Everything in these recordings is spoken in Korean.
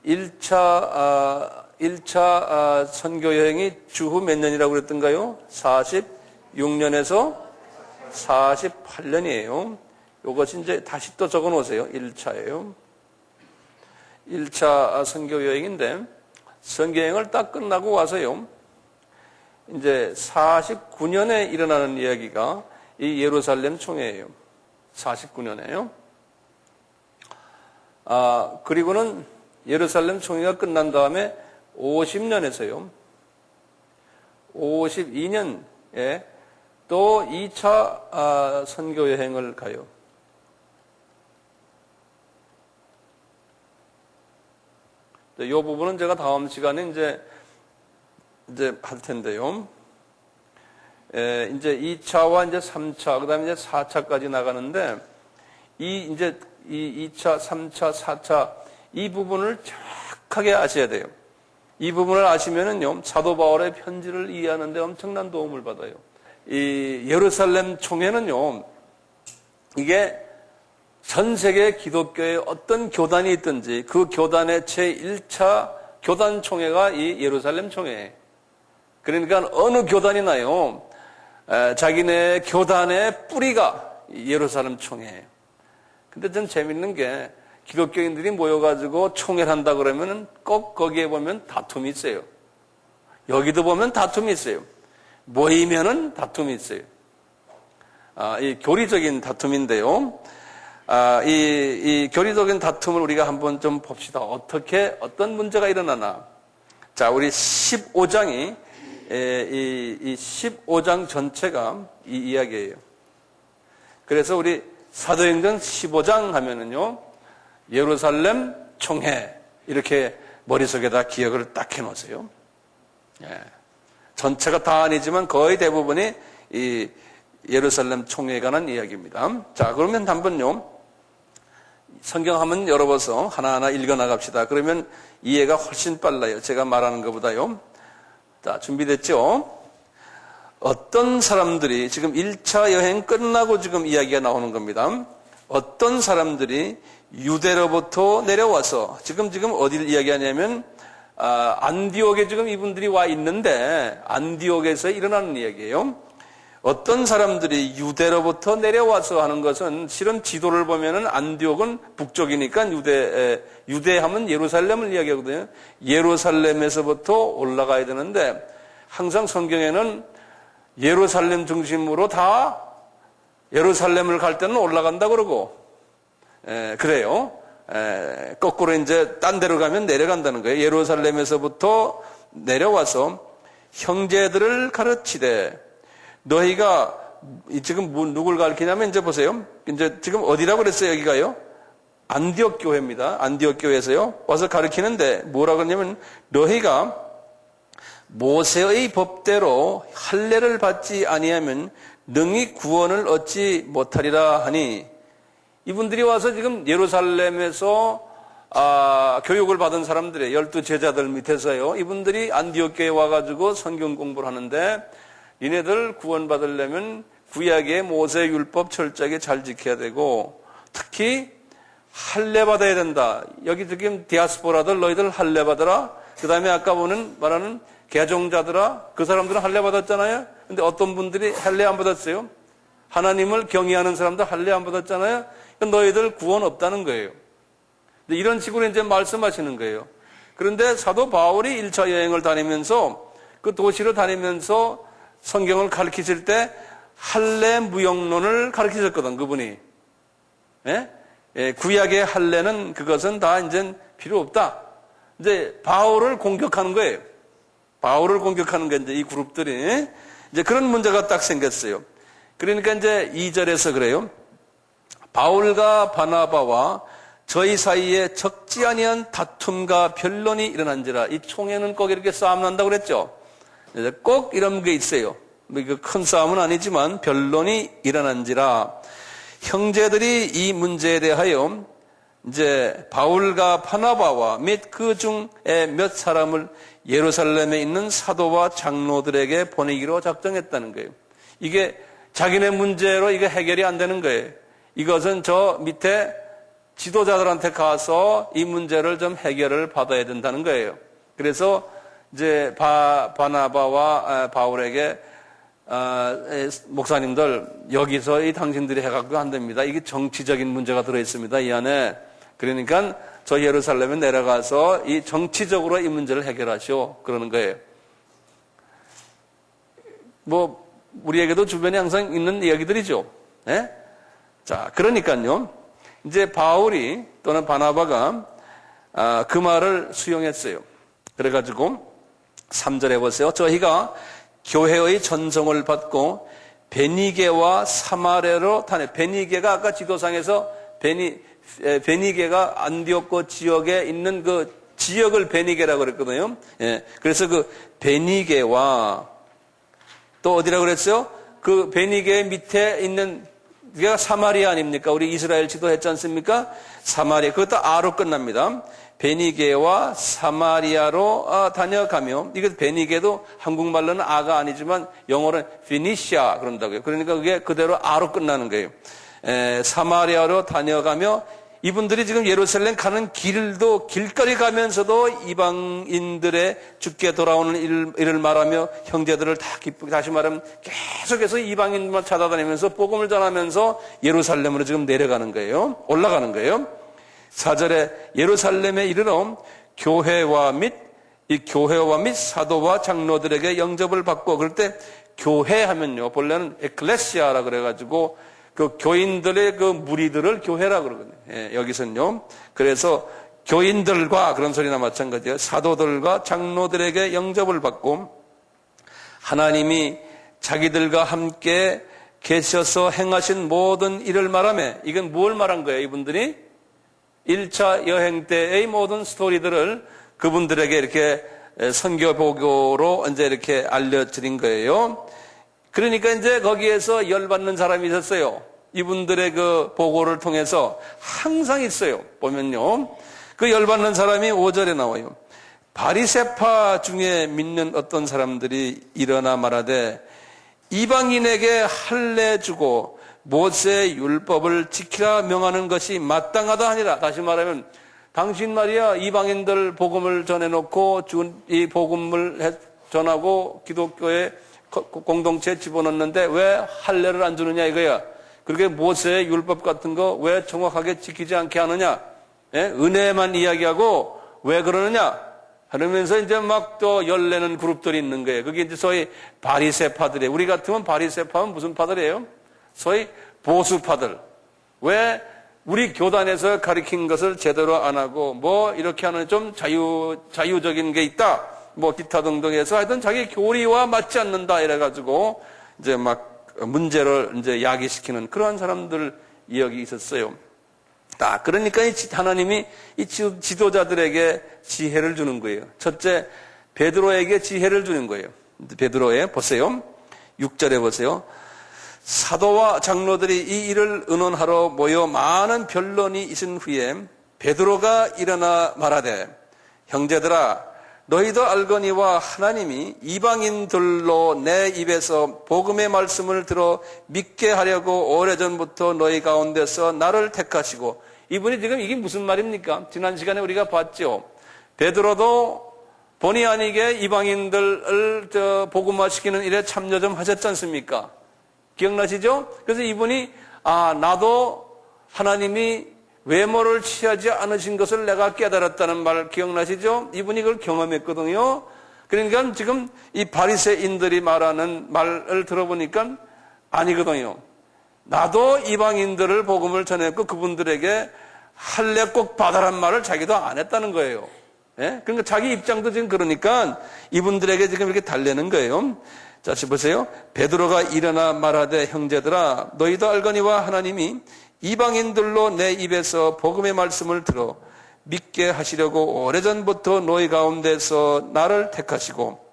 1차 선교 여행이 주후 몇 년이라고 그랬던가요? 46년에서 48년이에요. 이것이 이제 다시 또 적어 놓으세요. 1차예요. 1차 선교 여행인데, 선교 여행을 딱 끝나고 와서요, 이제 49년에 일어나는 이야기가 이 예루살렘 총회예요. 49년에요. 그리고는 예루살렘 총회가 끝난 다음에 50년에서요, 52년에 또 2차 선교 여행을 가요. 이 부분은 제가 다음 시간에 이제 할 텐데요. 이제 2차와 이제 3차, 그 다음에 이제 4차까지 나가는데, 이 2차, 3차, 4차, 이 부분을 정확하게 아셔야 돼요. 이 부분을 아시면은요, 사도 바울의 편지를 이해하는데 엄청난 도움을 받아요. 이 예루살렘 총회는요, 이게 전 세계 기독교에 어떤 교단이 있든지 그 교단의 제1차 교단 총회가 이 예루살렘 총회예요. 그러니까 어느 교단이나요, 자기네 교단의 뿌리가 예루살렘 총회예요. 근데 전 재밌는 게 기독교인들이 모여가지고 총회를 한다 그러면 꼭 거기에 보면 다툼이 있어요. 여기도 보면 다툼이 있어요. 모이면은 다툼이 있어요. 이 교리적인 다툼인데요. 이 교리적인 다툼을 우리가 한번 좀 봅시다. 어떤 문제가 일어나나. 자, 우리 15장이, 이 15장 전체가 이 이야기예요. 그래서 우리 사도행전 15장 하면은요, 예루살렘 총회, 이렇게 머릿속에다 기억을 딱 해놓으세요. 예. 전체가 다 아니지만 거의 대부분이 이 예루살렘 총회에 관한 이야기입니다. 자, 그러면 한번요, 성경 한번 열어봐서 하나하나 읽어나갑시다. 그러면 이해가 훨씬 빨라요. 제가 말하는 것보다요. 자, 준비됐죠? 어떤 사람들이, 지금 1차 여행 끝나고 지금 이야기가 나오는 겁니다. 어떤 사람들이 유대로부터 내려와서, 지금 어디를 이야기하냐면, 안디옥에 지금 이분들이 와 있는데, 안디옥에서 일어나는 이야기예요. 어떤 사람들이 유대로부터 내려와서 하는 것은, 실은 지도를 보면은 안디옥은 북쪽이니까 유대하면 예루살렘을 이야기하거든요. 예루살렘에서부터 올라가야 되는데, 항상 성경에는 예루살렘 중심으로 다 예루살렘을 갈 때는 올라간다 그러고, 그래요. 거꾸로 이제 딴 데로 가면 내려간다는 거예요. 예루살렘에서부터 내려와서 형제들을 가르치되, 너희가 지금 누굴 가르치냐면, 이제 보세요. 이제 지금 어디라고 그랬어요, 여기가요? 안디옥 교회입니다. 안디옥 교회에서요. 와서 가르치는데 뭐라고 하냐면, 너희가 모세의 법대로 할례를 받지 아니하면 능히 구원을 얻지 못하리라 하니, 이분들이 와서 지금 예루살렘에서 교육을 받은 사람들의 12 제자들 밑에서요, 이분들이 안디옥 교회에 와가지고 성경 공부를 하는데, 니네들 구원받으려면 구약의 모세 율법 철저하게 잘 지켜야 되고, 특히 할례 받아야 된다. 여기 지금 디아스포라들 너희들 할례 받아라. 그 다음에 아까 말하는 개종자들아, 그 사람들은 할례 받았잖아요. 근데 어떤 분들이 할례 안 받았어요? 하나님을 경외하는 사람들 할례 안 받았잖아요. 너희들 구원 없다는 거예요. 이런 식으로 이제 말씀하시는 거예요. 그런데 사도 바울이 1차 여행을 다니면서, 그 도시로 다니면서 성경을 가르치실 때 할례 무용론을 가르치셨거든, 그분이. 예? 구약의 할례는 그것은 다 이제 필요 없다. 이제 바울을 공격하는 거예요. 바울을 공격하는 게 이제 이 그룹들이 이제 그런 문제가 딱 생겼어요. 그러니까 이제 2절에서 그래요. 바울과 바나바와 저희 사이에 적지 아니한 다툼과 변론이 일어난지라. 이 총회는 꼭 이렇게 싸움 난다고 그랬죠. 꼭 이런 게 있어요. 큰 싸움은 아니지만 변론이 일어난지라. 형제들이 이 문제에 대하여 이제 바울과 바나바와 및 그 중에 몇 사람을 예루살렘에 있는 사도와 장로들에게 보내기로 작정했다는 거예요. 이게 자기네 문제로 이게 해결이 안 되는 거예요. 이것은 저 밑에 지도자들한테 가서 이 문제를 좀 해결을 받아야 된다는 거예요. 그래서 이제 바나바와 바울에게 목사님들 여기서 이 당신들이 해갖고 안 됩니다. 이게 정치적인 문제가 들어있습니다. 이 안에. 그러니까 저 예루살렘에 내려가서 이 정치적으로 이 문제를 해결하시오. 그러는 거예요. 뭐 우리에게도 주변에 항상 있는 이야기들이죠. 예? 자, 그러니까요. 이제 바울이 또는 바나바가 그 말을 수용했어요. 그래가지고 3절에 보세요. 저희가 교회의 전송을 받고 베니게와 사마레로 타네. 베니게가 아까 지도상에서 베니게가 안디옥고 지역에 있는 그 지역을 베니게라고 그랬거든요. 예. 그래서 그 베니게와 또 어디라고 그랬어요? 그 베니게 밑에 있는 그게 사마리아 아닙니까? 우리 이스라엘 지도했지 않습니까? 사마리아. 그것도 아로 끝납니다. 베니게와 사마리아로 다녀가며, 이거 베니게도 한국말로는 아가 아니지만 영어로는 피니시아 그런다고요. 그러니까 그게 그대로 아로 끝나는 거예요. 사마리아로 다녀가며, 이분들이 지금 예루살렘 가는 길도 길거리 가면서도 이방인들의 죽게 돌아오는 일을 말하며 형제들을 다 기쁘게, 다시 말하면 계속해서 이방인만 찾아다니면서 복음을 전하면서 예루살렘으로 지금 내려가는 거예요. 올라가는 거예요. 4절에 예루살렘에 이르러 교회와 및 사도와 장로들에게 영접을 받고, 그럴 때 교회 하면요, 본래는 에클레시아라 그래가지고 그 교인들의 그 무리들을 교회라 그러거든요. 예, 여기서는요. 그래서 교인들과 그런 소리나 마찬가지예요. 사도들과 장로들에게 영접을 받고 하나님이 자기들과 함께 계셔서 행하신 모든 일을 말하며, 이건 뭘 말한 거예요? 이분들이 1차 여행 때의 모든 스토리들을 그분들에게 이렇게 선교 보고로 이제 이렇게 알려드린 거예요. 그러니까 이제 거기에서 열받는 사람이 있었어요. 이분들의 그 보고를 통해서 항상 있어요. 보면요. 그 열받는 사람이 5절에 나와요. 바리새파 중에 믿는 어떤 사람들이 일어나 말하되 이방인에게 할례 주고 모세 율법을 지키라 명하는 것이 마땅하다 하니라. 다시 말하면 당신 말이야 이방인들 복음을 전해놓고 이 복음을 전하고 기독교에 공동체에 집어넣는데 왜 할례를 안 주느냐 이거야. 그렇게 모세의 율법 같은 거 왜 정확하게 지키지 않게 하느냐. 예? 은혜만 이야기하고 왜 그러느냐 하면서 이제 막 또 열내는 그룹들이 있는 거예요. 그게 이제 소위 바리새파들이에요. 우리 같으면 바리새파는 무슨 파들이에요? 소위 보수파들. 왜 우리 교단에서 가르친 것을 제대로 안 하고 뭐 이렇게 하는 좀 자유적인 게 있다. 뭐 기타 등등 해서 하여튼 자기 교리와 맞지 않는다 이래가지고 이제 막 문제를 이제 야기시키는 그러한 사람들 여기 있었어요. 그러니까 하나님이 이 지도자들에게 지혜를 주는 거예요. 첫째, 베드로에게 지혜를 주는 거예요. 베드로에 보세요. 6절에 보세요. 사도와 장로들이 이 일을 의논하러 모여 많은 변론이 있은 후에 베드로가 일어나 말하되 형제들아 너희도 알거니와 하나님이 이방인들로 내 입에서 복음의 말씀을 들어 믿게 하려고 오래전부터 너희 가운데서 나를 택하시고, 이분이 지금 이게 무슨 말입니까? 지난 시간에 우리가 봤죠. 베드로도 본의 아니게 이방인들을 복음화시키는 일에 참여 좀 하셨지 않습니까? 기억나시죠? 그래서 이분이 나도 하나님이 외모를 취하지 않으신 것을 내가 깨달았다는 말 기억나시죠? 이분이 그걸 경험했거든요. 그러니까 지금 이 바리새인들이 말하는 말을 들어보니까 아니거든요. 나도 이방인들을 복음을 전했고 그분들에게 할례 꼭 받아란 말을 자기도 안 했다는 거예요. 예? 그러니까 자기 입장도 지금 그러니까 이분들에게 지금 이렇게 달래는 거예요. 자, 보세요. 베드로가 일어나 말하되 형제들아 너희도 알거니와 하나님이 이방인들로 내 입에서 복음의 말씀을 들어 믿게 하시려고 오래전부터 너희 가운데서 나를 택하시고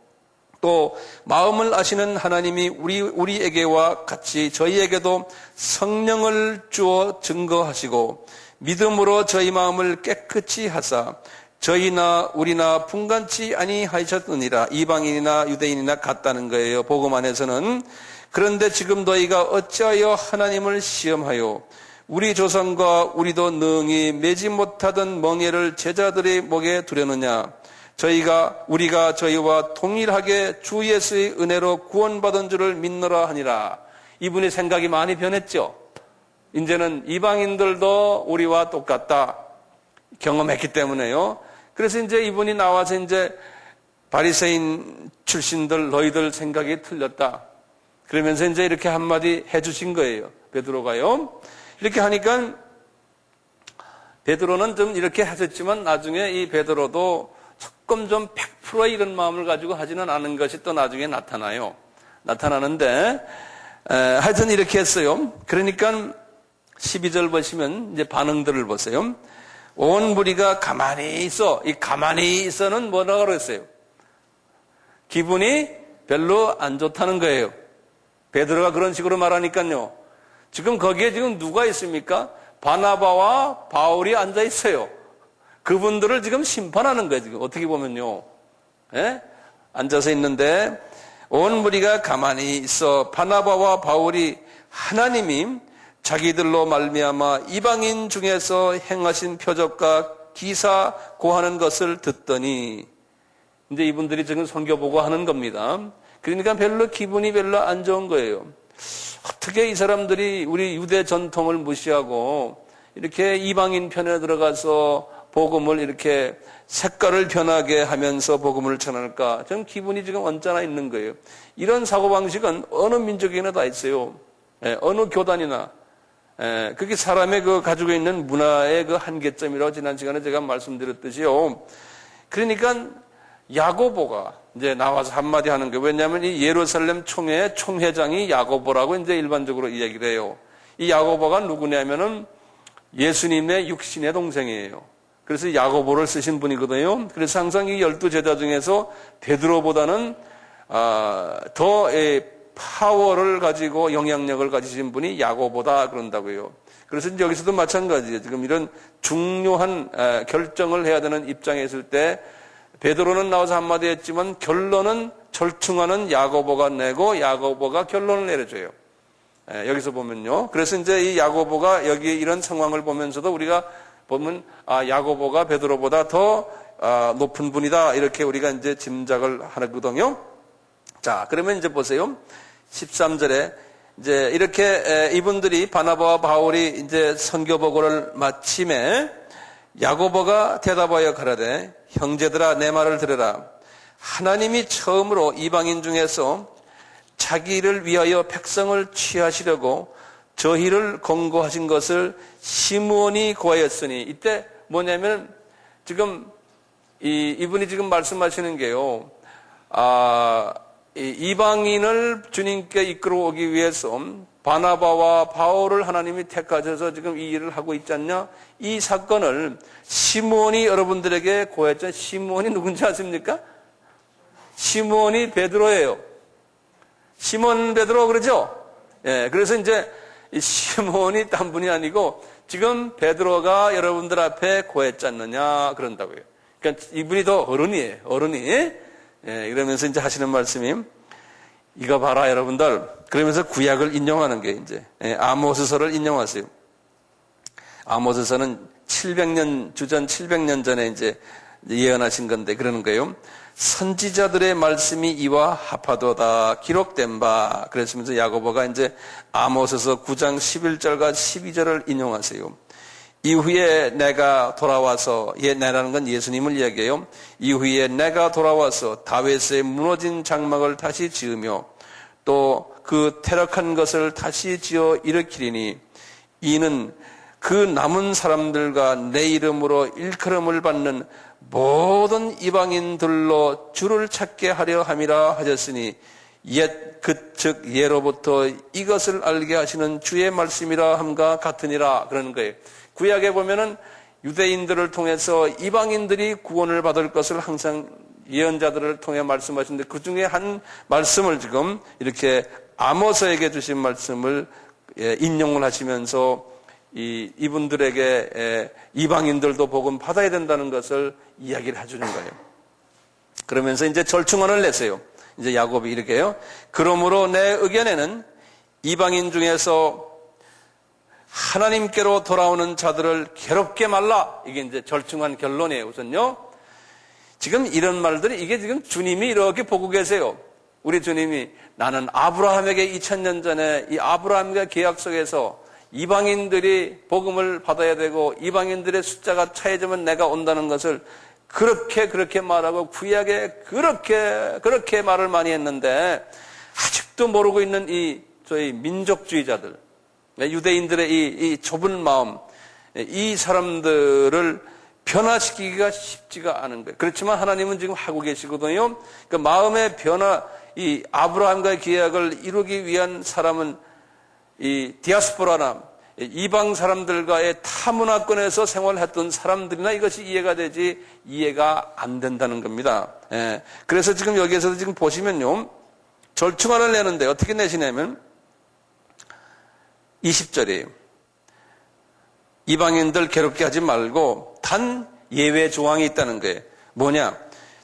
또 마음을 아시는 하나님이 우리에게와 같이 저희에게도 성령을 주어 증거하시고 믿음으로 저희 마음을 깨끗이 하사 저희나 우리나 분간치 아니하셨느니라. 이방인이나 유대인이나 같다는 거예요. 복음 안에서는. 그런데 지금 너희가 어찌하여 하나님을 시험하여 우리 조상과 우리도 능히 매지 못하던 멍에를 제자들의 목에 두려느냐. 우리가 저희와 동일하게 주 예수의 은혜로 구원받은 줄을 믿노라 하니라. 이분의 생각이 많이 변했죠. 이제는 이방인들도 우리와 똑같다 경험했기 때문에요. 그래서 이제 이분이 나와서 이제 바리새인 출신들 너희들 생각이 틀렸다. 그러면서 이제 이렇게 한마디 해주신 거예요. 베드로가요. 이렇게 하니까 베드로는 좀 이렇게 하셨지만 나중에 이 베드로도 조금 좀 100% 이런 마음을 가지고 하지는 않은 것이 또 나중에 나타나는데 하여튼 이렇게 했어요. 그러니까 12절 보시면 이제 반응들을 보세요. 온 무리가 가만히 있어. 이 가만히 있어는 뭐라고 그랬어요? 기분이 별로 안 좋다는 거예요. 베드로가 그런 식으로 말하니까요. 지금 거기에 지금 누가 있습니까? 바나바와 바울이 앉아 있어요. 그분들을 지금 심판하는 거예요. 지금 어떻게 보면요. 예? 앉아서 있는데 온 무리가 가만히 있어 바나바와 바울이 하나님이 자기들로 말미암아 이방인 중에서 행하신 표적과 기사 고하는 것을 듣더니 이제 이분들이 지금 선교 보고 하는 겁니다. 그러니까 기분이 별로 안 좋은 거예요. 어떻게 이 사람들이 우리 유대 전통을 무시하고 이렇게 이방인 편에 들어가서 복음을 이렇게 색깔을 변하게 하면서 복음을 전할까? 저는 기분이 지금 언짢아 있는 거예요. 이런 사고방식은 어느 민족에나 다 있어요. 어느 교단이나. 그게 사람의 가지고 있는 문화의 한계점이라고 지난 시간에 제가 말씀드렸듯이요. 그러니까 야고보가 이제 나와서 한마디 하는 거예요. 왜냐하면 이 예루살렘 총회의 총회장이 야고보라고 이제 일반적으로 이야기를 해요. 이 야고보가 누구냐면은 예수님의 육신의 동생이에요. 그래서 야고보를 쓰신 분이거든요. 그래서 항상 이 12제자 중에서 베드로보다는 더 파워를 가지고 영향력을 가지신 분이 야고보다 그런다고요. 그래서 이제 여기서도 마찬가지예요. 지금 이런 중요한 결정을 해야 되는 입장에 있을 때 베드로는 나와서 한마디 했지만 결론은 절충하는 야고보가 내고 야고보가 결론을 내려줘요. 여기서 보면요. 그래서 이제 이 야고보가 여기 이런 상황을 보면서도 우리가 보면 야고보가 베드로보다 더 높은 분이다 이렇게 우리가 이제 짐작을 하거든요. 자, 그러면 이제 보세요. 13절에 이제 이렇게 이분들이 바나바와 바울이 이제 선교 보고를 마침에 야고보가 대답하여 가라되 형제들아 내 말을 들으라. 하나님이 처음으로 이방인 중에서 자기를 위하여 백성을 취하시려고 저희를 공고하신 것을 시므온이 고하였으니 이때 뭐냐면 지금 이분이 지금 말씀하시는 게요. 이방인을 주님께 이끌어오기 위해서 바나바와 바울을 하나님이 택하셔서 지금 이 일을 하고 있지 않냐? 이 사건을 시므온이 여러분들에게 고했죠. 시므온이 누군지 아십니까? 시므온이 베드로예요. 시몬 베드로 그러죠? 예, 그래서 이제 이 시몬이 딴 분이 아니고 지금 베드로가 여러분들 앞에 고했지 않느냐 그런다고요. 그러니까 이분이 더 어른이에요. 어른이. 예, 이러면서 이제 하시는 말씀이 이거 봐라 여러분들. 그러면서 구약을 인용하는 게 이제 아모스서를 인용하세요. 아모스서는 700년 주전 700년 전에 이제 예언하신 건데 그러는 거예요. 선지자들의 말씀이 이와 합하도다 기록된 바. 그랬으면서 야고보가 이제 아모스서 9장 11절과 12절을 인용하세요. 이후에 내가 돌아와서 내라는 건 예수님을 이야기해요. 이후에 내가 돌아와서 다윗의 무너진 장막을 다시 지으며 또 그 퇴락한 것을 다시 지어 일으키리니 이는 그 남은 사람들과 내 이름으로 일컬음을 받는 모든 이방인들로 주를 찾게 하려 함이라 하셨으니 즉 예로부터 이것을 알게 하시는 주의 말씀이라 함과 같으니라 그러는 거예요. 구약에 보면은 유대인들을 통해서 이방인들이 구원을 받을 것을 항상 예언자들을 통해 말씀하시는데 그 중에 한 말씀을 지금 이렇게 아모스에게 주신 말씀을 인용을 하시면서 이분들에게 이방인들도 복음 받아야 된다는 것을 이야기를 해주는 거예요. 그러면서 이제 절충안을 내세요. 이제 야곱이 이렇게 해요. 그러므로 내 의견에는 이방인 중에서 하나님께로 돌아오는 자들을 괴롭게 말라. 이게 이제 절충한 결론이에요, 우선요. 지금 이런 말들이 이게 지금 주님이 이렇게 보고 계세요. 우리 주님이 나는 아브라함에게 2000년 전에 이 아브라함과 계약 속에서 이방인들이 복음을 받아야 되고 이방인들의 숫자가 차해지면 내가 온다는 것을 그렇게 말하고 구약에 그렇게 말을 많이 했는데 아직도 모르고 있는 이 저희 민족주의자들, 유대인들의 이 좁은 마음, 이 사람들을 변화시키기가 쉽지가 않은 거예요. 그렇지만 하나님은 지금 하고 계시거든요. 그 마음의 변화, 이 아브라함과의 계약을 이루기 위한 사람은 이 디아스포라나 이방 사람들과의 타문화권에서 생활했던 사람들이나 이것이 이해가 되지 이해가 안 된다는 겁니다. 예. 그래서 지금 여기에서도 지금 보시면요. 절충안을 내는데 어떻게 내시냐면 20절이에요. 이방인들 괴롭게 하지 말고 단 예외 조항이 있다는 거예요. 뭐냐?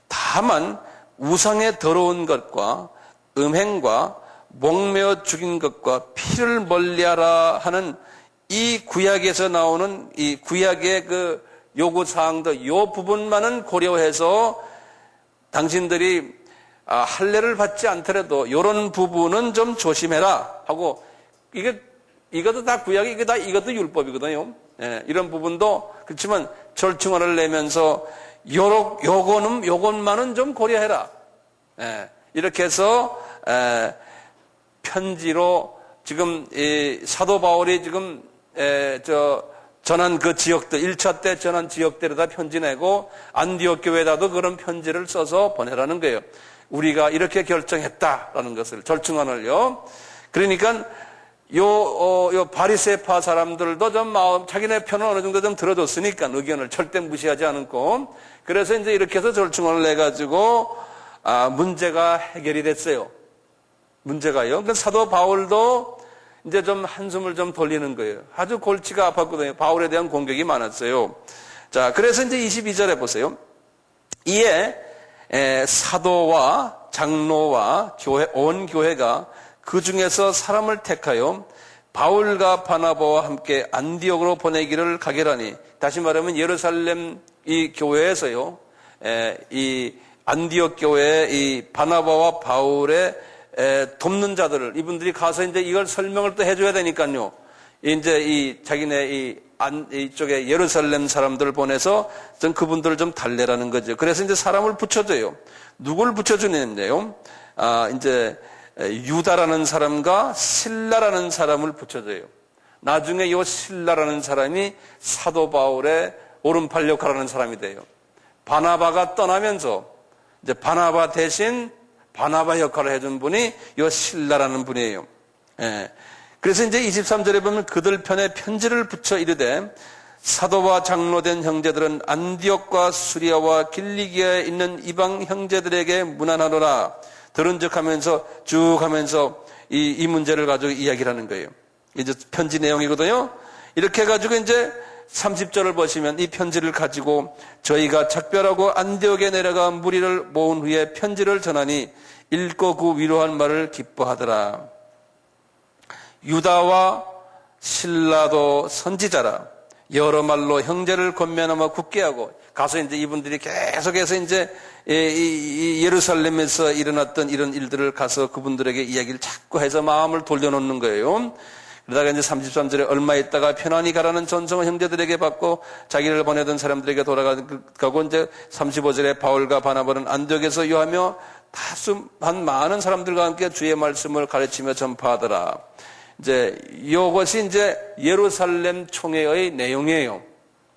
다만 우상의 더러운 것과 음행과 목매어 죽인 것과 피를 멀리하라 하는 이 구약에서 나오는 이 구약의 그 요구사항들, 요 부분만은 고려해서 당신들이 할례를 받지 않더라도 이런 부분은 좀 조심해라 하고 이것도 다 구약이 이것도 율법이거든요. 예, 이런 부분도 그렇지만 절충안을 내면서 요것만은 좀 고려해라. 예, 이렇게 해서 편지로 지금 이 사도 바울이 지금 전한 그 지역들 1차 때 전한 지역들에다 편지 내고 안디옥 교회에다도 그런 편지를 써서 보내라는 거예요. 우리가 이렇게 결정했다라는 것을 절충안을요. 그러니까 요 바리새파 사람들도 좀 자기네 편을 어느 정도 좀 들어줬으니까 의견을 절대 무시하지 않고 그래서 이제 이렇게 해서 절충안을 내 가지고 문제가 해결이 됐어요. 문제가요. 그러니까 사도 바울도 이제 좀 한숨을 좀 돌리는 거예요. 아주 골치가 아팠거든요. 바울에 대한 공격이 많았어요. 자, 그래서 이제 22절에 보세요. 이에 사도와 장로와 온 교회가 그 중에서 사람을 택하여 바울과 바나바와 함께 안디옥으로 보내기를 가결하니, 다시 말하면 예루살렘 이 교회에서요, 이 안디옥 교회에 이 바나바와 바울의 돕는 자들을 이분들이 가서 이제 이걸 설명을 또 해줘야 되니까요. 이제 이 자기네 이쪽에 예루살렘 사람들을 보내서 좀 그분들을 좀 달래라는 거죠. 그래서 이제 사람을 붙여줘요. 누굴 붙여주는데요? 이제 유다라는 사람과 실라라는 사람을 붙여줘요. 나중에 이 실라라는 사람이 사도 바울의 오른팔 역할을 하는 사람이 돼요. 바나바가 떠나면서 이제 바나바 대신 바나바 역할을 해준 분이 이 실라라는 분이에요. 예. 그래서 이제 23절에 보면 그들 편에 편지를 붙여 이르되 사도와 장로된 형제들은 안디옥과 수리아와 길리기아에 있는 이방 형제들에게 문안하노라. 들은즉 하면서 쭉 하면서 이 문제를 가지고 이야기를 하는 거예요. 이제 편지 내용이거든요. 이렇게 해가지고 이제 30절을 보시면 이 편지를 가지고 저희가 작별하고 안디옥에 내려가 무리를 모은 후에 편지를 전하니 읽고 그 위로한 말을 기뻐하더라. 유다와 실라도 선지자라. 여러 말로 형제를 권면하며 굳게 하고 가서 이제 이분들이 계속해서 이제 이 예루살렘에서 일어났던 이런 일들을 가서 그분들에게 이야기를 자꾸 해서 마음을 돌려놓는 거예요. 그러다가 이제 33절에 얼마 있다가 편안히 가라는 전성을 형제들에게 받고 자기를 보내던 사람들에게 돌아가고 이제 35절에 바울과 바나바는 안디옥에서 요하며 다수한 많은 사람들과 함께 주의 말씀을 가르치며 전파하더라. 이제 이것이 이제 예루살렘 총회의 내용이에요.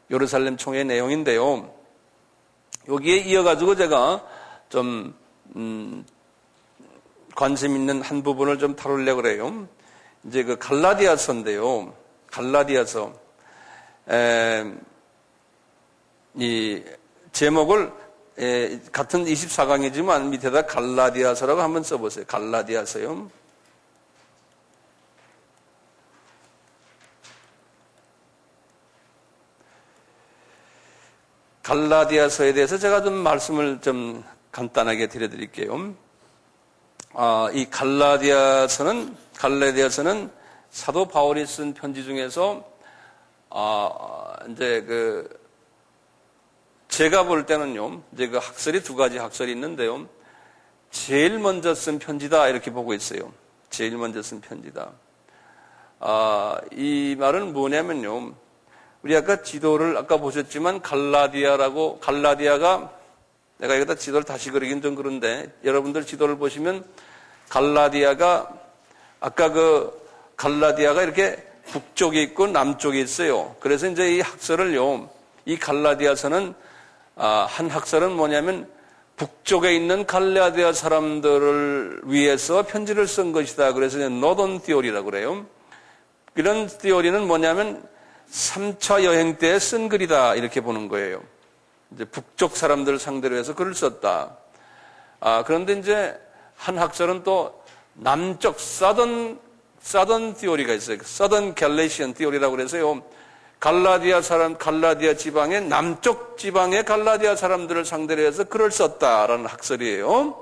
예루살렘 총회의 내용인데요. 여기에 이어가지고 제가 좀 관심 있는 한 부분을 좀 다루려고 그래요. 이제 그 갈라디아서인데요. 갈라디아서 이 제목을 같은 24강이지만 밑에다 갈라디아서라고 한번 써보세요. 갈라디아서요. 갈라디아서에 대해서 제가 좀 말씀을 좀 간단하게 드려드릴게요. 이 갈라디아서는 사도 바울이 쓴 편지 중에서 이제 제가 볼 때는요, 이제 그 학설이 두 가지 학설이 있는데요. 제일 먼저 쓴 편지다 이렇게 보고 있어요. 제일 먼저 쓴 편지다. 이 말은 뭐냐면요. 우리 아까 지도를 아까 보셨지만 갈라디아가 내가 여기다 지도를 다시 그리긴 좀 그런데 여러분들 지도를 보시면 갈라디아가 갈라디아가 이렇게 북쪽에 있고 남쪽에 있어요. 그래서 이제 이 학설을요. 이 갈라디아서는 한 학설은 뭐냐면 북쪽에 있는 갈라디아 사람들을 위해서 편지를 쓴 것이다. 그래서 노던 디오리라고 그래요. 이런 디오리는 뭐냐면 3차 여행 때 쓴 글이다 이렇게 보는 거예요. 이제 북쪽 사람들을 상대로 해서 글을 썼다. 그런데 이제 한 학설은 또 남쪽 사던 디오리가 있어요. 사던 갤레시안 디오리라고 그래서요. 갈라디아 지방의 남쪽 지방의 갈라디아 사람들을 상대로 해서 글을 썼다라는 학설이에요.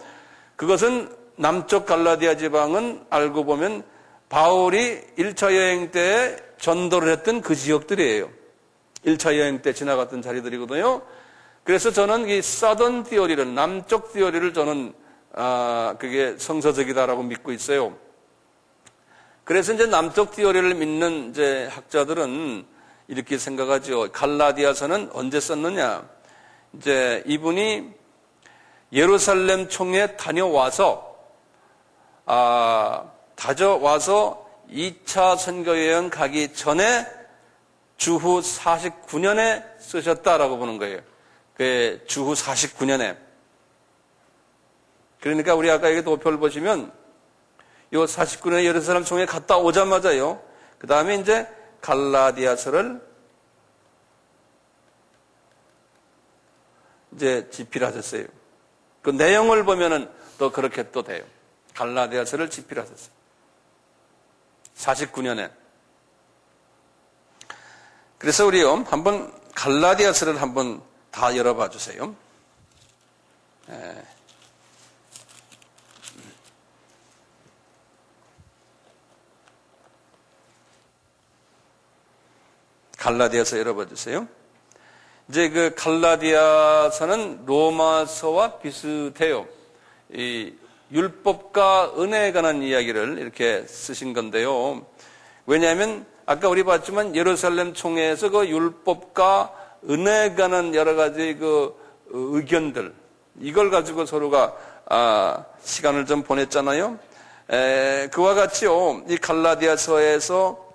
그것은 남쪽 갈라디아 지방은 알고 보면 바울이 1차 여행 때 전도를 했던 그 지역들이에요. 1차 여행 때 지나갔던 자리들이거든요. 그래서 저는 이 사던 디오리를, 남쪽 디오리를 저는, 그게 성서적이다라고 믿고 있어요. 그래서 이제 남쪽 디오리를 믿는 이제 학자들은 이렇게 생각하죠. 갈라디아서는 언제 썼느냐? 이제 이분이 예루살렘 총회에 다녀와서 2차 선교여행 가기 전에 주후 49년에 쓰셨다라고 보는 거예요. 그 주후 49년에. 그러니까 우리 아까 여기 도표를 보시면 이 49년에 예루살렘 총회에 갔다 오자마자요. 그 다음에 이제 갈라디아서를 이제 집필하셨어요. 그 내용을 보면은 또 그렇게 또 돼요. 갈라디아서를 집필하셨어요. 49년에. 그래서 우리요, 한번 갈라디아서를 한번 다 열어봐 주세요. 갈라디아서 열어봐 주세요. 이제 그 갈라디아서는 로마서와 비슷해요. 이 율법과 은혜에 관한 이야기를 이렇게 쓰신 건데요. 왜냐하면 아까 우리 봤지만 예루살렘 총회에서 그 율법과 은혜에 관한 여러 가지 그 의견들, 이걸 가지고 서로가 시간을 좀 보냈잖아요. 그와 같이요, 이 갈라디아서에서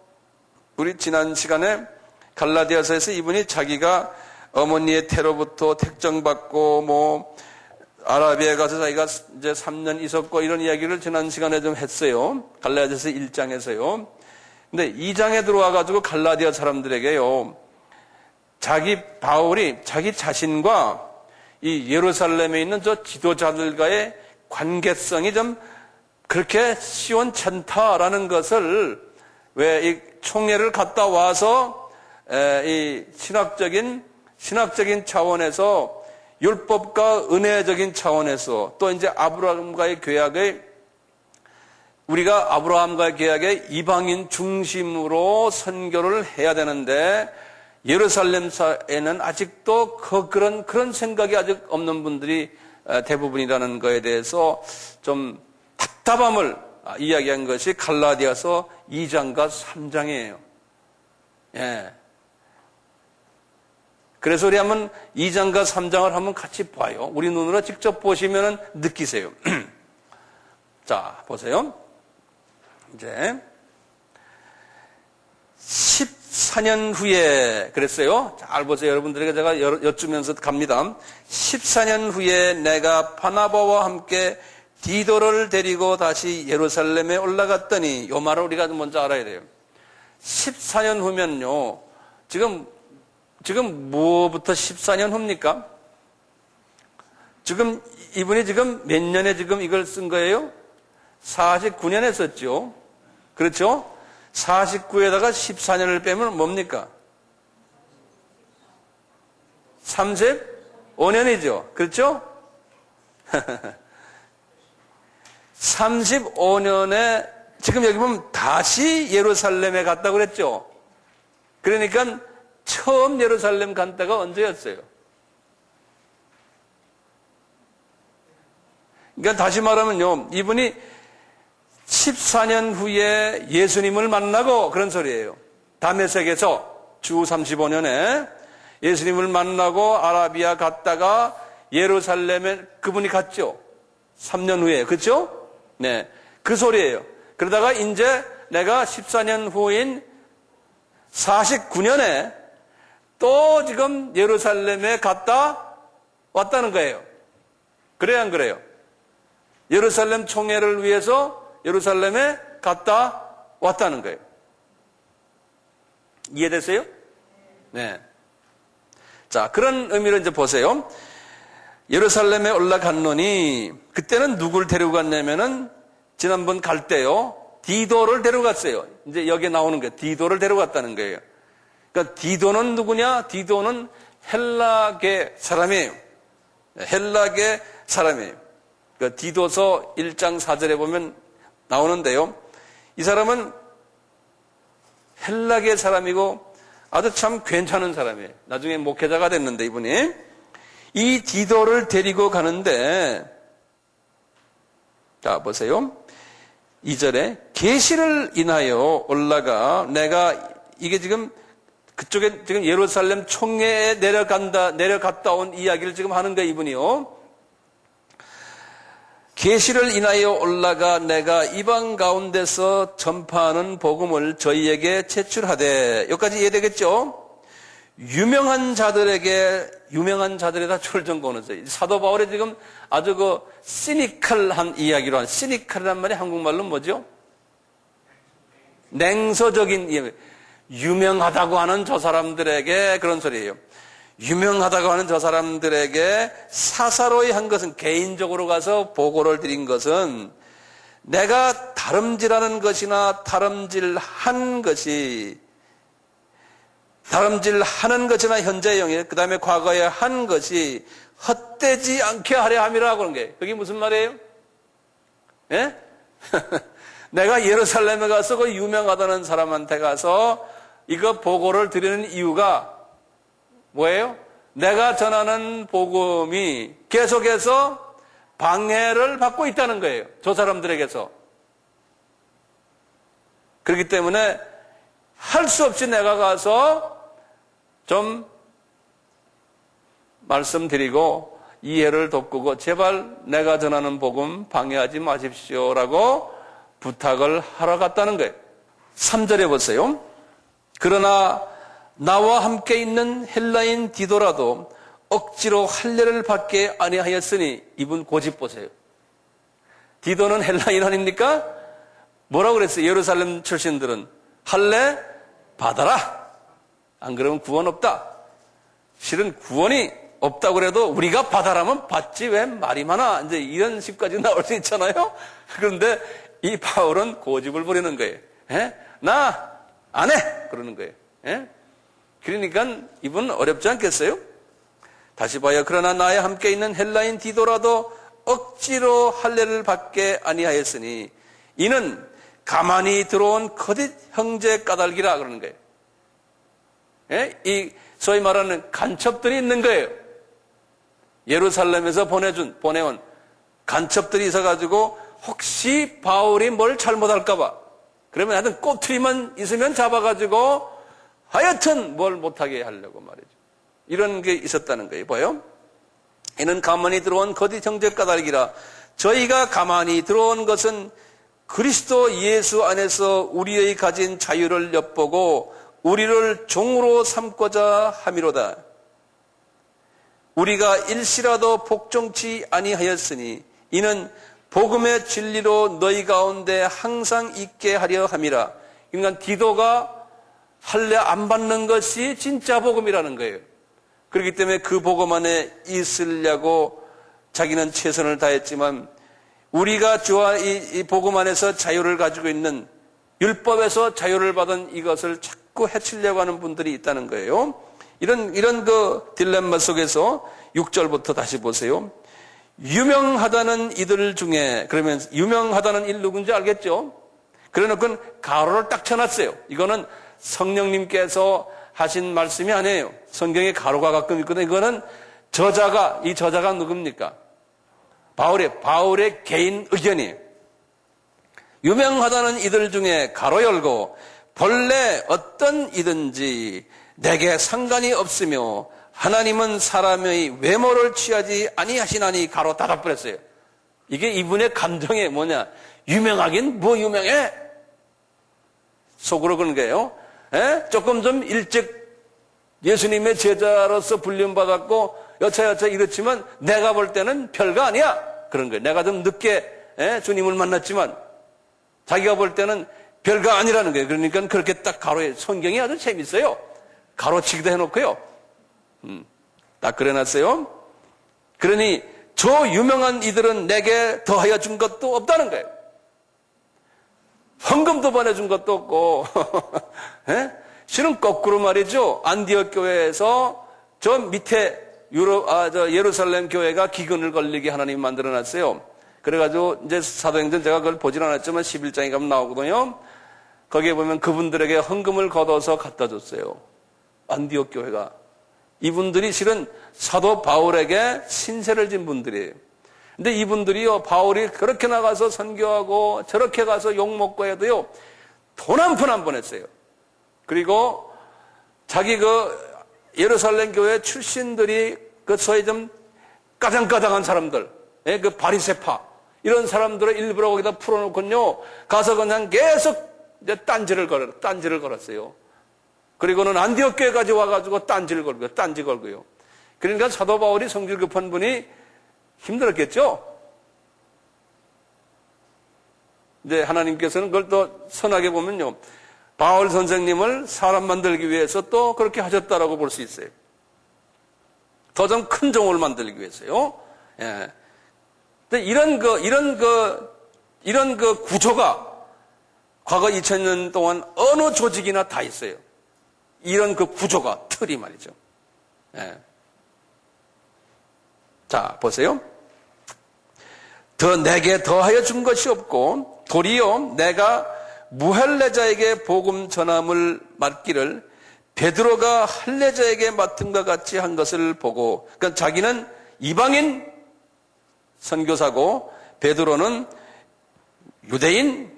우리 지난 시간에 갈라디아서에서 이분이 자기가 어머니의 태로부터 택정받고 아라비아에 가서 자기가 이제 3년 있었고 이런 이야기를 지난 시간에 좀 했어요. 갈라디아서 1장에서요. 근데 2장에 들어와 가지고 갈라디아 사람들에게요. 바울이 자기 자신과 이 예루살렘에 있는 저 지도자들과의 관계성이 좀 그렇게 시원찮다라는 것을 왜 이 총회를 갔다 와서 이 신학적인 차원에서 율법과 은혜적인 차원에서 또 이제 아브라함과의 계약의 우리가 아브라함과의 계약의 이방인 중심으로 선교를 해야 되는데 예루살렘에는 아직도 그런 생각이 아직 없는 분들이 대부분이라는 것에 대해서 좀 답답함을 이야기한 것이 갈라디아서 2장과 3장이에요. 예. 그래서 우리 한번 2장과 3장을 한번 같이 봐요. 우리 눈으로 직접 보시면 느끼세요. 자, 보세요. 이제 14년 후에 그랬어요. 잘 보세요. 여러분들에게 제가 여쭈면서 갑니다. 14년 후에 내가 바나바와 함께 디도를 데리고 다시 예루살렘에 올라갔더니, 요 말을 우리가 먼저 알아야 돼요. 14년 후면요, 지금 뭐부터 14년 후입니까? 지금 이분이 지금 몇 년에 지금 이걸 쓴 거예요? 49년에 썼죠. 그렇죠? 49에다가 14년을 빼면 뭡니까? 35년이죠. 그렇죠? 35년에 지금 여기 보면 다시 예루살렘에 갔다고 그랬죠. 그러니까 처음 예루살렘 간 때가 언제였어요? 그러니까 다시 말하면요, 이분이 14년 후에 예수님을 만나고 그런 소리예요. 다메섹에서 주 35년에 예수님을 만나고 아라비아 갔다가 예루살렘에 그분이 갔죠. 3년 후에. 그렇죠? 네. 그 소리예요. 그러다가 이제 내가 14년 후인 49년에 또 지금 예루살렘에 갔다 왔다는 거예요. 그래야 안 그래요? 예루살렘 총회를 위해서 예루살렘에 갔다 왔다는 거예요. 이해됐어요? 네. 자, 그런 의미로 이제 보세요. 예루살렘에 올라갔노니, 그때는 누굴 데리고 갔냐면은, 지난번 갈 때요, 디도를 데려갔어요. 이제 여기에 나오는 거예요. 디도를 데려갔다는 거예요. 그러니까 디도는 누구냐? 디도는 헬라계 사람이에요. 헬라계 사람이에요. 그러니까 디도서 1장 4절에 보면 나오는데요. 이 사람은 헬라계 사람이고 아주 참 괜찮은 사람이에요. 나중에 목회자가 됐는데 이분이 이 디도를 데리고 가는데, 자 보세요. 2절에 계시를 인하여 올라가 내가, 이게 지금 그쪽에 지금 예루살렘 총회에 내려갔다 온 이야기를 지금 하는 거예요, 이분이요. 계시를 인하여 올라가 내가 이방 가운데서 전파하는 복음을 저희에게 제출하되, 여기까지 이해되겠죠? 유명한 자들에다 출정 거는어요. 사도 바울이 지금 아주 그 시니컬한 이야기로 한, 시니컬이란 말이 한국말로 뭐죠? 냉소적인 이야기. 유명하다고 하는 저 사람들에게 그런 소리예요. 유명하다고 하는 저 사람들에게 사사로이 한 것은, 개인적으로 가서 보고를 드린 것은 내가 다름질하는 것이나 다름질하는 것이나 현재의 영예, 그 다음에 과거에 한 것이 헛되지 않게 하려 함이라고 하는 게, 그게 무슨 말이에요? 예? 내가 예루살렘에 가서 그 유명하다는 사람한테 가서 이거 보고를 드리는 이유가 뭐예요? 내가 전하는 복음이 계속해서 방해를 받고 있다는 거예요. 저 사람들에게서. 그렇기 때문에 할 수 없이 내가 가서 좀 말씀드리고 이해를 돕고 제발 내가 전하는 복음 방해하지 마십시오라고 부탁을 하러 갔다는 거예요. 3절에 보세요. 그러나 나와 함께 있는 헬라인 디도라도 억지로 할례를 받게 아니하였으니, 이분 고집 보세요. 디도는 헬라인 아닙니까? 뭐라고 그랬어요? 예루살렘 출신들은 할례 받아라. 안 그러면 구원 없다. 실은 구원이 없다고 그래도 우리가 받아라면 받지 왜 말이 많아. 이제 이런 식까지 나올 수 있잖아요. 그런데 이 바울은 고집을 부리는 거예요. 나 안 해. 그러는 거예요. 그러니까 이분 어렵지 않겠어요? 다시 봐요. 그러나 나와 함께 있는 헬라인 디도라도 억지로 할례를 받게 아니하였으니 이는 가만히 들어온 거짓 형제 까닭이라 그러는 거예요. 이 소위 말하는 간첩들이 있는 거예요. 예루살렘에서 보내온 간첩들이 있어가지고 혹시 바울이 뭘 잘못할까봐, 그러면 하여튼 꼬투리만 있으면 잡아가지고 하여튼 뭘 못하게 하려고 말이죠. 이런 게 있었다는 거예요. 봐요. 이는 가만히 들어온 거짓 형제 까닭이라. 저희가 가만히 들어온 것은 그리스도 예수 안에서 우리의 가진 자유를 엿보고 우리를 종으로 삼고자 함이로다. 우리가 일시라도 복종치 아니하였으니 이는 복음의 진리로 너희 가운데 항상 있게 하려 함이라. 그러니까 디도가 할례 안 받는 것이 진짜 복음이라는 거예요. 그렇기 때문에 그 복음 안에 있으려고 자기는 최선을 다했지만, 우리가 주와 이 복음 안에서 자유를 가지고 있는, 율법에서 자유를 받은 이것을 자꾸 해치려고 하는 분들이 있다는 거예요. 이런 그 딜레마 속에서 6절부터 다시 보세요. 유명하다는 이들 중에, 그러면 유명하다는 일 누군지 알겠죠? 그래놓고 가로를 딱 쳐놨어요. 이거는 성령님께서 하신 말씀이 아니에요. 성경에 가로가 가끔 있거든요. 이거는 이 저자가 누굽니까? 바울의 개인 의견이에요. 유명하다는 이들 중에 가로 열고 본래 어떤 이든지 내게 상관이 없으며 하나님은 사람의 외모를 취하지 아니하시나니 가로 닫아버렸어요. 이게 이분의 감정이 뭐냐? 유명하긴 뭐 유명해? 속으로 그런 거예요. 조금 좀 일찍 예수님의 제자로서 불림받았고 여차여차 이렇지만 내가 볼 때는 별거 아니야. 그런 거예요. 내가 좀 늦게 주님을 만났지만 자기가 볼 때는 별거 아니라는 거예요. 그러니까 그렇게 딱 가로에 성경이 아주 재밌어요. 가로치기도 해놓고요. 딱 그래놨어요. 그러니 저 유명한 이들은 내게 더하여 준 것도 없다는 거예요. 헌금도 보내준 것도 없고 실은 거꾸로 말이죠. 안디옥 교회에서 저 밑에 예루살렘 교회가 기근을 걸리게 하나님이 만들어놨어요. 그래가지고 이제 사도행전 제가 그걸 보진 않았지만 11장에 가면 나오거든요. 거기에 보면 그분들에게 헌금을 걷어서 갖다 줬어요. 안디옥 교회가. 이분들이 실은 사도 바울에게 신세를 진 분들이에요. 근데 이분들이요, 바울이 그렇게 나가서 선교하고 저렇게 가서 욕먹고 해도요, 돈 한 푼 안 보냈어요. 그리고 자기 예루살렘 교회 출신들이 소위 좀 까장까장한 사람들, 그 바리새파, 이런 사람들을 일부러 거기다 풀어놓고요, 가서 그냥 계속 이제 딴지를 걸었어요. 그리고는 안디옥 교회까지 와가지고 딴지 걸고요. 그러니까 사도 바울이 성질 급한 분이 힘들었겠죠? 이제 하나님께서는 그걸 또 선하게 보면요. 바울 선생님을 사람 만들기 위해서 또 그렇게 하셨다라고 볼 수 있어요. 더 좀 큰 종을 만들기 위해서요. 예. 근데 이런 구조가 과거 2000년 동안 어느 조직이나 다 있어요. 이런 구조가, 틀이 말이죠. 예. 자, 보세요. 내게 더하여 준 것이 없고 도리어 내가 무할례자에게 복음 전함을 맡기를 베드로가 할례자에게 맡은 것 같이 한 것을 보고, 그러니까 자기는 이방인 선교사고 베드로는 유대인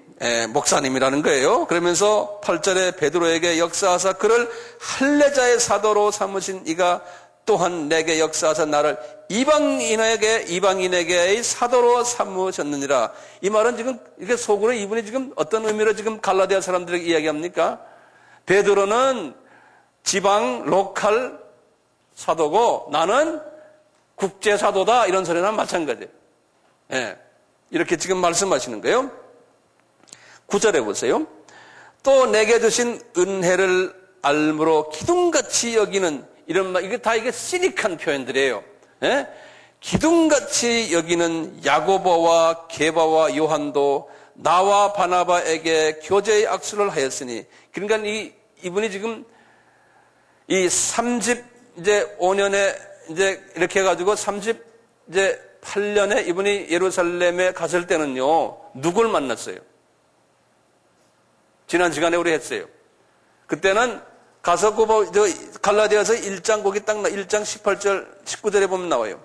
목사님이라는 거예요. 그러면서 8절에 베드로에게 역사하사 그를 할례자의 사도로 삼으신 이가 또한 내게 역사하사 나를 이방인에게의 사도로 삼으셨느니라. 이 말은 지금 이게 속으로 이분이 지금 어떤 의미로 지금 갈라디아 사람들에게 이야기합니까? 베드로는 지방 로컬 사도고 나는 국제 사도다, 이런 소리나 마찬가지예요. 예. 이렇게 지금 말씀하시는 거예요. 9절에 보세요. 또 내게 주신 은혜를 알므로 기둥같이 여기는, 이런 말, 이게 시닉한 표현들이에요. 예? 기둥같이 여기는 야고보와 게바와 요한도 나와 바나바에게 교제의 악수를 하였으니, 그러니까 이분이 지금 이 35년에 이제 이렇게 해가지고 38년에 이분이 예루살렘에 갔을 때는요, 누굴 만났어요? 지난 시간에 우리 했어요. 그때는 가서 갈라디아서 1장 거기 딱 1장 18절 19절에 보면 나와요.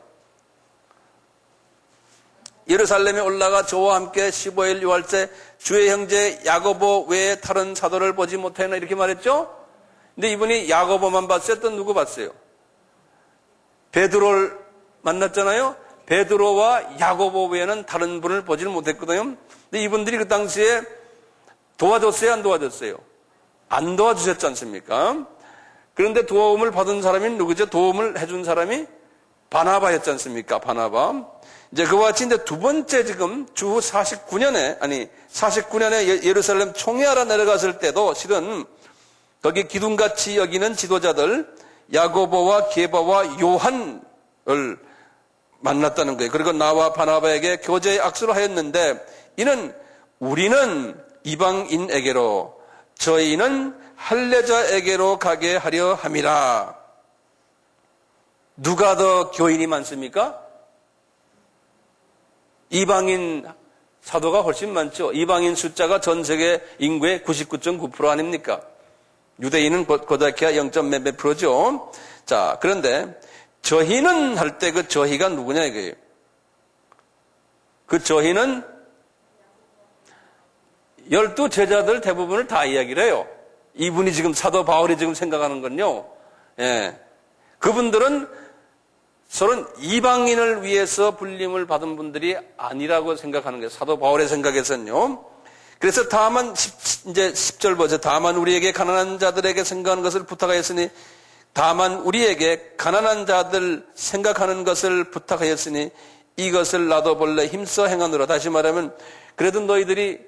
예루살렘에 올라가 저와 함께 15일 유월째 주의 형제 야고보 외에 다른 사도를 보지 못하였나, 이렇게 말했죠. 근데 이분이 야고보만 봤어요? 또 누구 봤어요? 베드로를 만났잖아요. 베드로와 야고보 외에는 다른 분을 보지를 못했거든요. 근데 이분들이 그 당시에 도와줬어요, 안 도와줬어요? 안 도와주셨지 않습니까? 그런데 도움을 받은 사람이 누구죠? 도움을 해준 사람이 바나바였지 않습니까? 바나바. 이제 그와 같이 이제 두 번째 지금 주 49년에 예루살렘 총회하러 내려갔을 때도 실은 거기 기둥같이 여기는 지도자들 야고보와 게바와 요한을 만났다는 거예요. 그리고 나와 바나바에게 교제의 악수를 하였는데 이는 우리는 이방인에게로 저희는 할례자에게로 가게 하려 함이라. 누가 더 교인이 많습니까? 이방인 사도가 훨씬 많죠. 이방인 숫자가 전 세계 인구의 99.9% 아닙니까? 유대인은 고작해야 0. 몇몇 프로죠. 자, 그런데 저희는 할 때 그 저희가 누구냐 이거예요. 그 저희는 12 제자들 대부분을 다 이야기를 해요. 이분이 지금 사도 바울이 지금 생각하는 건요. 예. 그분들은 서로 이방인을 위해서 불림을 받은 분들이 아니라고 생각하는 거예요. 사도 바울의 생각에서는요. 그래서 다만 이제 10절 보세요. 다만 우리에게 가난한 자들에게 생각하는 것을 부탁하였으니 다만 우리에게 가난한 자들 생각하는 것을 부탁하였으니 이것을 나도 본래 힘써 행하노라. 다시 말하면 그래도 너희들이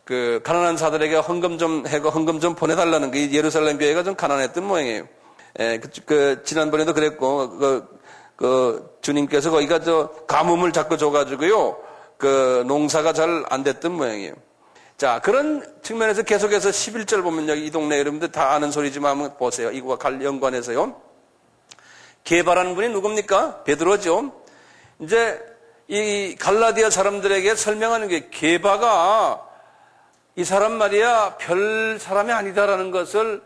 그 가난한 자들에게 헌금 좀 해고 헌금 좀 보내달라는 게 예루살렘 교회가 좀 가난했던 모양이에요. 지난번에도 그랬고 주님께서 거기가 가뭄을 자꾸 줘가지고요. 농사가 잘 안 됐던 모양이에요. 자, 그런 측면에서 계속해서 11절 보면 여기 이 동네 여러분들 다 아는 소리지만 한번 보세요. 이거와 연관해서요. 게바라는 분이 누굽니까? 베드로죠. 이제 이 갈라디아 사람들에게 설명하는 게 게바가 이 사람 말이야 별 사람이 아니다라는 것을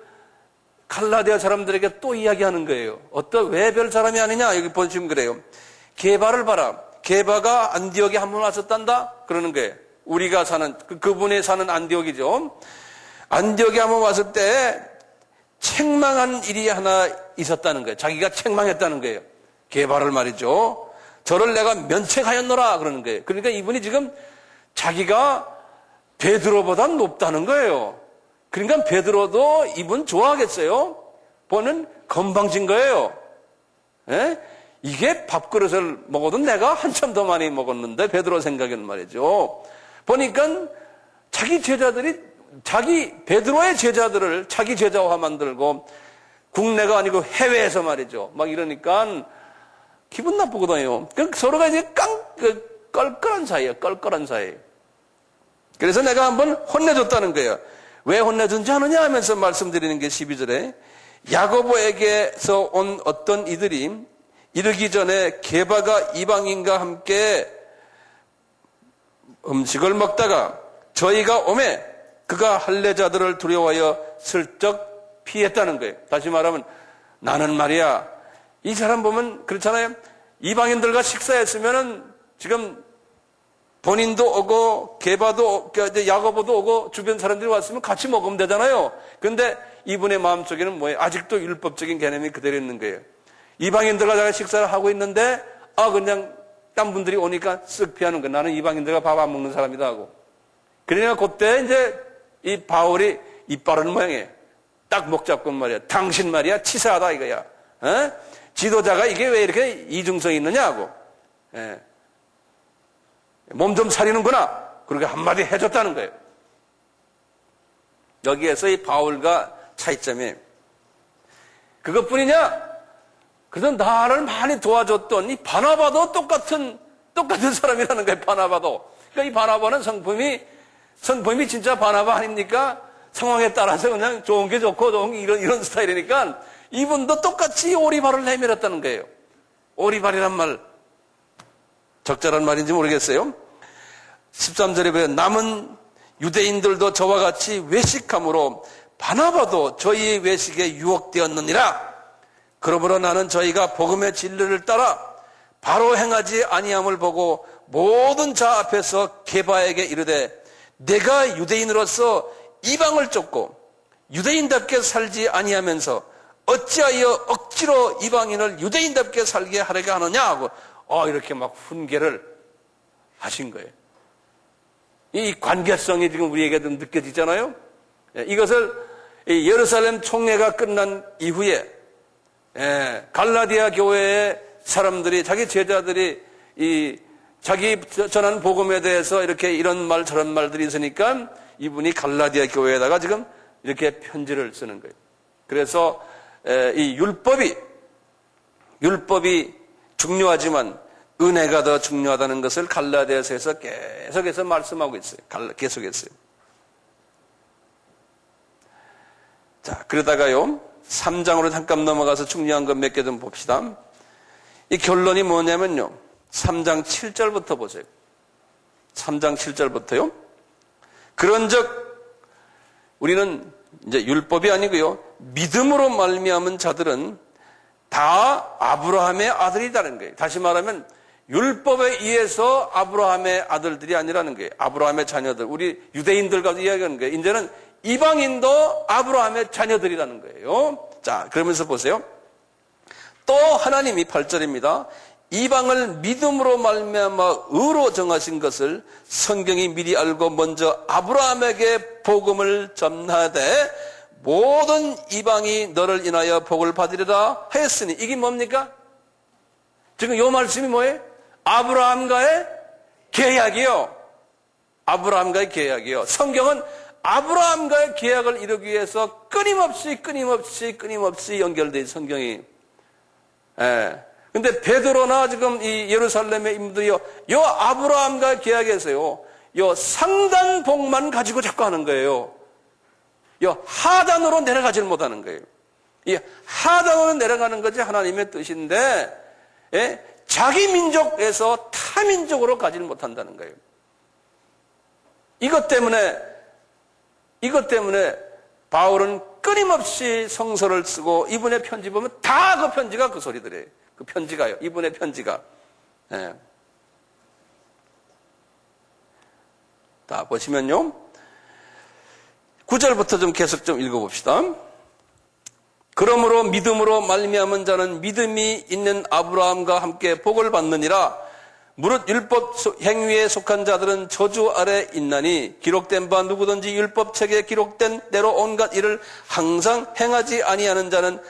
갈라디아 사람들에게 또 이야기하는 거예요. 왜 별 사람이 아니냐? 여기 보시면 그래요. 게바를 봐라. 게바가 안디옥에 한 번 왔었단다? 그러는 거예요. 우리가 사는, 그분이 사는 안디옥이죠. 안디옥에 한 번 왔을 때 책망한 일이 하나 있었다는 거예요. 자기가 책망했다는 거예요. 게바를 말이죠. 저를 내가 면책하였노라 그러는 거예요. 그러니까 이분이 지금 자기가 베드로보다 높다는 거예요. 그러니까 베드로도 이분 좋아하겠어요? 보는 건방진 거예요. 예? 이게 밥그릇을 먹어도 내가 한참 더 많이 먹었는데 베드로 생각에는 말이죠. 보니까 베드로의 제자들을 자기 제자화 만들고 국내가 아니고 해외에서 말이죠. 막 이러니까 기분 나쁘거든요. 서로가 이제 껄껄한 사이예요. 껄껄한 사이. 그래서 내가 한번 혼내줬다는 거예요. 왜 혼내준지 아느냐 하면서 말씀드리는 게 12절에 야고보에게서 온 어떤 이들이 이르기 전에 게바가 이방인과 함께 음식을 먹다가 저희가 오매 그가 할례자들을 두려워하여 슬쩍 피했다는 거예요. 다시 말하면 나는 말이야 이 사람 보면 그렇잖아요. 이방인들과 식사했으면은 지금 본인도 오고 게바도 야고보도 오고 주변 사람들이 왔으면 같이 먹으면 되잖아요. 그런데 이분의 마음속에는 뭐예요? 아직도 율법적인 개념이 그대로 있는 거예요. 이방인들과 제가 식사를 하고 있는데 그냥 딴 분들이 오니까 쓱 피하는 거예요. 나는 이방인들과 밥 안 먹는 사람이다 하고. 그러니까 그때 이제 이 바울이 이빨은 모양이에요. 딱 목 잡고 말이야. 당신 말이야 치사하다 이거야. 지도자가 이게 왜 이렇게 이중성이 있느냐 하고. 몸 좀 사리는구나. 그렇게 한마디 해줬다는 거예요. 여기에서 이 바울과 차이점이 그것뿐이냐? 그래서 나를 많이 도와줬던 이 바나바도 똑같은 사람이라는 거예요. 바나바도. 그러니까 이 바나바는 성품이 진짜 바나바 아닙니까? 상황에 따라서 그냥 좋은 게 좋고 좋은 게 이런 스타일이니까 이분도 똑같이 오리발을 내밀었다는 거예요. 오리발이란 말 적절한 말인지 모르겠어요. 13절에 보면 남은 유대인들도 저와 같이 외식함으로 바나바도 저희의 외식에 유혹되었느니라. 그러므로 나는 저희가 복음의 진리를 따라 바로 행하지 아니함을 보고 모든 자 앞에서 게바에게 이르되 내가 유대인으로서 이방을 쫓고 유대인답게 살지 아니하면서 어찌하여 억지로 이방인을 유대인답게 살게 하려고 하느냐 하고 이렇게 막 훈계를 하신 거예요. 이 관계성이 지금 우리에게도 느껴지잖아요. 이것을 예루살렘 총회가 끝난 이후에 갈라디아 교회의 사람들이 자기 제자들이 자기 전한 복음에 대해서 이렇게 이런 말 저런 말들이 있으니까 이분이 갈라디아 교회에다가 지금 이렇게 편지를 쓰는 거예요. 그래서 이 율법이 중요하지만 은혜가 더 중요하다는 것을 갈라디아서에서 계속해서 말씀하고 있어요. 계속했어요. 자, 그러다가요 3장으로 잠깐 넘어가서 중요한 것 몇 개 좀 봅시다. 이 결론이 뭐냐면요 3장 7절부터 보세요. 3장 7절부터요. 그런즉 우리는 이제 율법이 아니고요. 믿음으로 말미암은 자들은 다 아브라함의 아들이라는 거예요. 다시 말하면 율법에 의해서 아브라함의 아들들이 아니라는 거예요. 아브라함의 자녀들. 우리 유대인들과도 이야기하는 거예요. 이제는 이방인도 아브라함의 자녀들이라는 거예요. 자, 그러면서 보세요. 또 하나님이 8절입니다. 이방을 믿음으로 말미암아 의로 정하신 것을 성경이 미리 알고 먼저 아브라함에게 복음을 전하되 모든 이방이 너를 인하여 복을 받으리라 하였으니, 이게 뭡니까? 지금 이 말씀이 뭐예요? 아브라함과의 계약이요. 아브라함과의 계약이요. 성경은 아브라함과의 계약을 이루기 위해서 끊임없이 연결되어 있는 성경이. 예. 근데 베드로나 지금 이 예루살렘의 인물들이요, 요 아브라함과의 계약에서요, 요 상단복만 가지고 자꾸 하는 거예요. 요 하단으로 내려가질 못하는 거예요. 이 하단으로 내려가는 것이 하나님의 뜻인데, 예? 자기 민족에서 타 민족으로 가질 못한다는 거예요. 이것 때문에 바울은 끊임없이 성서를 쓰고 이분의 편지 보면 다 그 편지가 그 소리들이에요. 그 편지가요. 이분의 편지가. 예. 자, 보시면요. 9절부터 좀 계속 좀 읽어봅시다. 그러므로 믿음으로 말미암은 자는 믿음이 있는 아브라함과 함께 복을 받느니라. 무릇 율법 행위에 속한 자들은 저주 아래 있나니 기록된 바 누구든지 율법책에 기록된 대로 온갖 일을 항상 행하지 아니하는 자는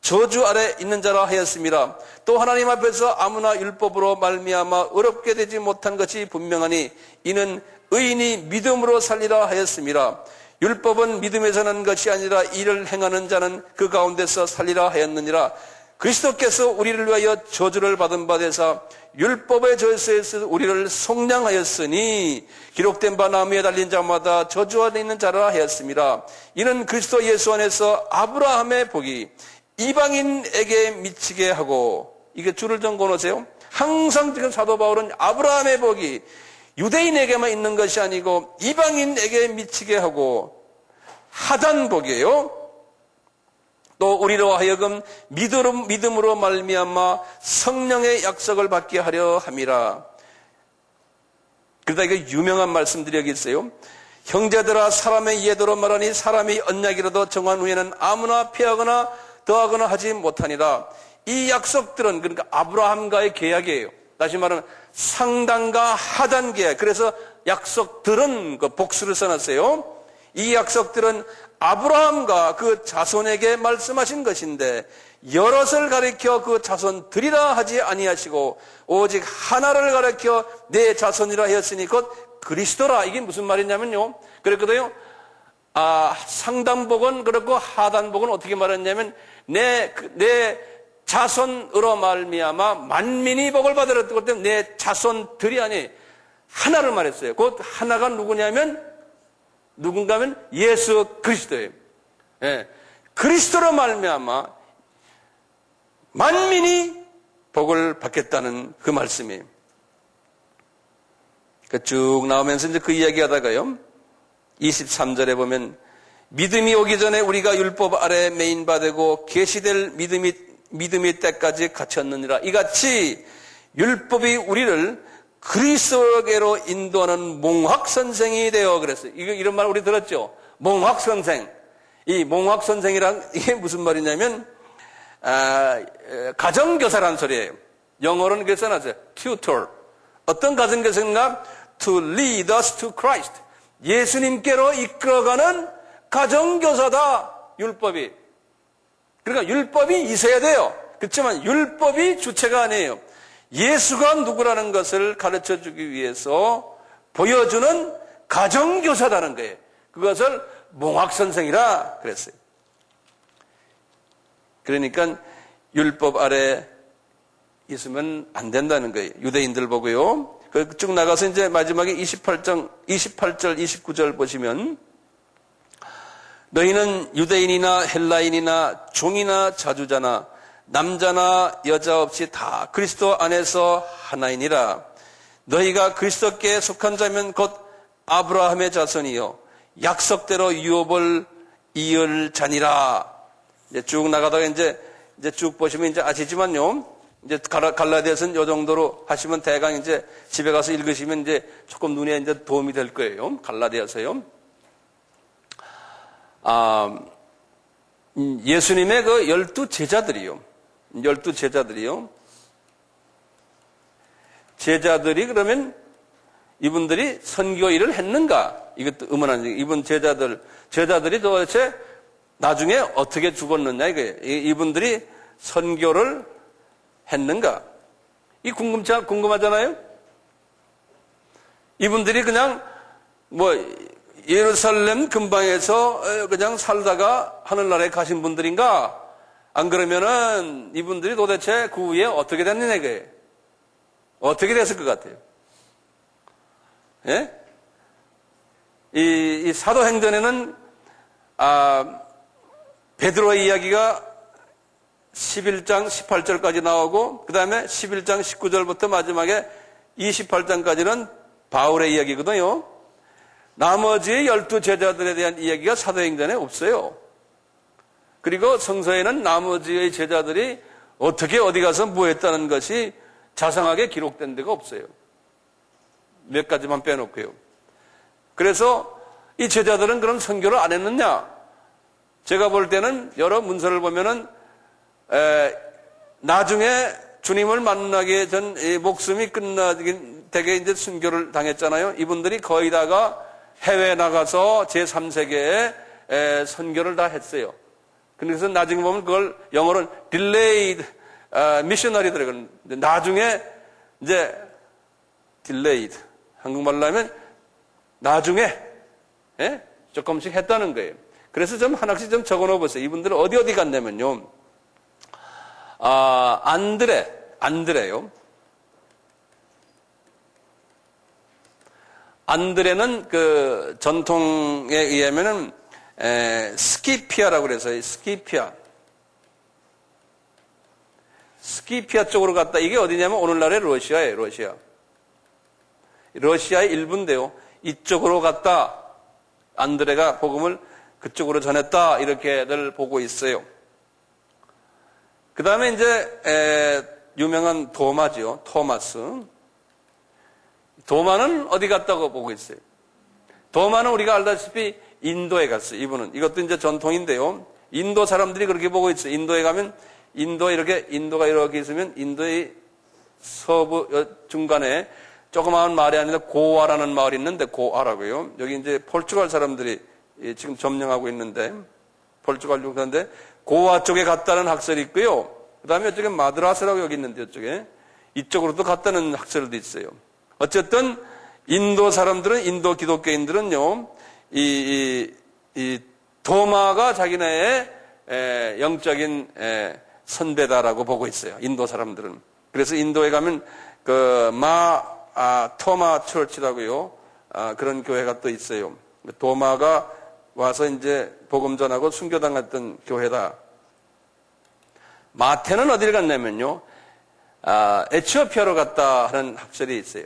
저주 아래 있는 자라 하였습니다. 또 하나님 앞에서 아무나 율법으로 말미암아 어렵게 되지 못한 것이 분명하니 이는 의인이 믿음으로 살리라 하였습니다. 율법은 믿음에서 난 것이 아니라 이를 행하는 자는 그 가운데서 살리라 하였느니라. 그리스도께서 우리를 위하여 저주를 받은 바 되사 율법의 저주에서 우리를 속량하였으니 기록된 바 나무에 달린 자마다 저주 안에 있는 자라 하였습니다. 이는 그리스도 예수 안에서 아브라함의 복이 이방인에게 미치게 하고, 이게 줄을 좀 그어놓으세요. 항상 지금 사도 바울은 아브라함의 복이 유대인에게만 있는 것이 아니고 이방인에게 미치게 하고 하단복이에요. 또 우리로 하여금 믿음으로 말미암아 성령의 약속을 받게 하려 함이라. 그러다 이게 유명한 말씀들이 여기 있어요. 형제들아 사람의 예대로 말하니 사람이 언약이라도 정한 후에는 아무나 피하거나 더하거나 하지 못하니라. 이 약속들은 그러니까 아브라함과의 계약이에요. 다시 말하면 상단과 하단 계약. 그래서 약속들은 그 복수를 써놨어요. 이 약속들은 아브라함과 그 자손에게 말씀하신 것인데 여럿을 가리켜 그 자손들이라 하지 아니하시고 오직 하나를 가리켜 내 자손이라 하였으니 곧 그리스도라. 이게 무슨 말이냐면요, 그랬거든요. 상단복은 그렇고 하단복은 어떻게 말했냐면 내 자손으로 말미암아 만민이 복을 받으랬기 때문에 내 자손들이 아니 하나를 말했어요. 곧 하나가 누군가면 예수 그리스도예요. 예. 그리스도로 말미암아 만민이 복을 받겠다는 그 말씀이에요. 쭉 나오면서 이제 그 이야기하다가요, 23절에 보면 믿음이 오기 전에 우리가 율법 아래 매인 바 되고 계시될 믿음이 때까지 갇혔느니라. 이같이 율법이 우리를 그리스도께로 인도하는 몽학선생이 되어 그랬어요. 이런 말 우리 들었죠? 몽학선생. 이 몽학선생이란 이게 무슨 말이냐면 가정교사라는 소리예요. 영어로는 그렇게 써놨어요. tutor. 어떤 가정교사인가? To lead us to Christ. 예수님께로 이끌어가는 가정교사다. 율법이. 그러니까 율법이 있어야 돼요. 그렇지만 율법이 주체가 아니에요. 예수가 누구라는 것을 가르쳐주기 위해서 보여주는 가정교사라는 거예요. 그것을 몽학선생이라 그랬어요. 그러니까 율법 아래 있으면 안 된다는 거예요. 유대인들 보고요. 쭉 나가서 이제 마지막에 28절, 29절 보시면 너희는 유대인이나 헬라인이나 종이나 자주자나 남자나 여자 없이 다 그리스도 안에서 하나이니라. 너희가 그리스도께 속한 자면 곧 아브라함의 자손이요 약속대로 유업을 이을 자니라. 이제 쭉 나가다가 이제 쭉 보시면 이제 아시지만요. 이제 갈라디아서는 요 정도로 하시면 대강 이제 집에 가서 읽으시면 이제 조금 눈에 이제 도움이 될 거예요. 갈라디아서요. 예수님의 그 12제자들이요. 12제자들이요. 제자들이 그러면 이분들이 선교 일을 했는가? 이것도 의문하는 이분 제자들이 도대체 나중에 어떻게 죽었느냐 이거예요. 이분들이 선교를 했는가? 이 궁금하잖아요? 이분들이 그냥 예루살렘 근방에서 그냥 살다가 하늘나라에 가신 분들인가? 안 그러면은 이분들이 도대체 그 후에 어떻게 됐느냐 이거예요. 어떻게 됐을 것 같아요? 예? 이 사도행전에는 베드로의 이야기가 11장 18절까지 나오고 그 다음에 11장 19절부터 마지막에 28장까지는 바울의 이야기거든요. 나머지 12제자들에 대한 이야기가 사도행전에 없어요. 그리고 성서에는 나머지의 제자들이 어떻게 어디 가서 뭐 했다는 것이 자상하게 기록된 데가 없어요. 몇 가지만 빼놓고요. 그래서 이 제자들은 그럼 선교를 안 했느냐? 제가 볼 때는 여러 문서를 보면은 나중에 주님을 만나기 전 목숨이 끝나긴 되게 이제 순교를 당했잖아요. 이분들이 거의 다가 해외에 나가서 제3세계에 선교를 다 했어요. 그래서 나중에 보면 그걸 영어로는 delayed missionary들이거든요. 나중에 이제 delayed 한국말로 하면 나중에 조금씩 했다는 거예요. 그래서 좀 하나씩 좀 적어 놓어 보세요. 이분들은 어디 갔냐면요. 안드레요. 안드레는 그 전통에 의하면은 스키피아라고 그래서 스키피아 쪽으로 갔다. 이게 어디냐면 오늘날의 러시아예요. 러시아의 일부인데요. 이쪽으로 갔다. 안드레가 복음을 그쪽으로 전했다. 이렇게들 보고 있어요. 그 다음에 이제 유명한 도마죠. 토마스. 도마는 어디 갔다고 보고 있어요? 도마는 우리가 알다시피 인도에 갔어요. 이것도 이제 전통인데요. 인도 사람들이 그렇게 보고 있어요. 인도에 가면 인도가 이렇게 있으면 인도의 서부 중간에 조그마한 마을이 아니라 고아라는 마을이 있는데 고아라고요. 여기 이제 포르투갈 사람들이 지금 점령하고 있는데 포르투갈 중간인데 고아 쪽에 갔다는 학설이 있고요. 그 다음에 이쪽에 마드라스라고 여기 있는데 이쪽으로도 갔다는 학설도 있어요. 어쨌든 인도 사람들은 인도 기독교인들은요. 이 도마가 자기네의 영적인 선배다라고 보고 있어요. 인도 사람들은. 그래서 인도에 가면 토마 처치라고요. 그런 교회가 또 있어요. 도마가 와서 이제 복음 전하고 순교당했던 교회다. 마태는 어디를 갔냐면요. 에티오피아로 갔다 하는 학설이 있어요.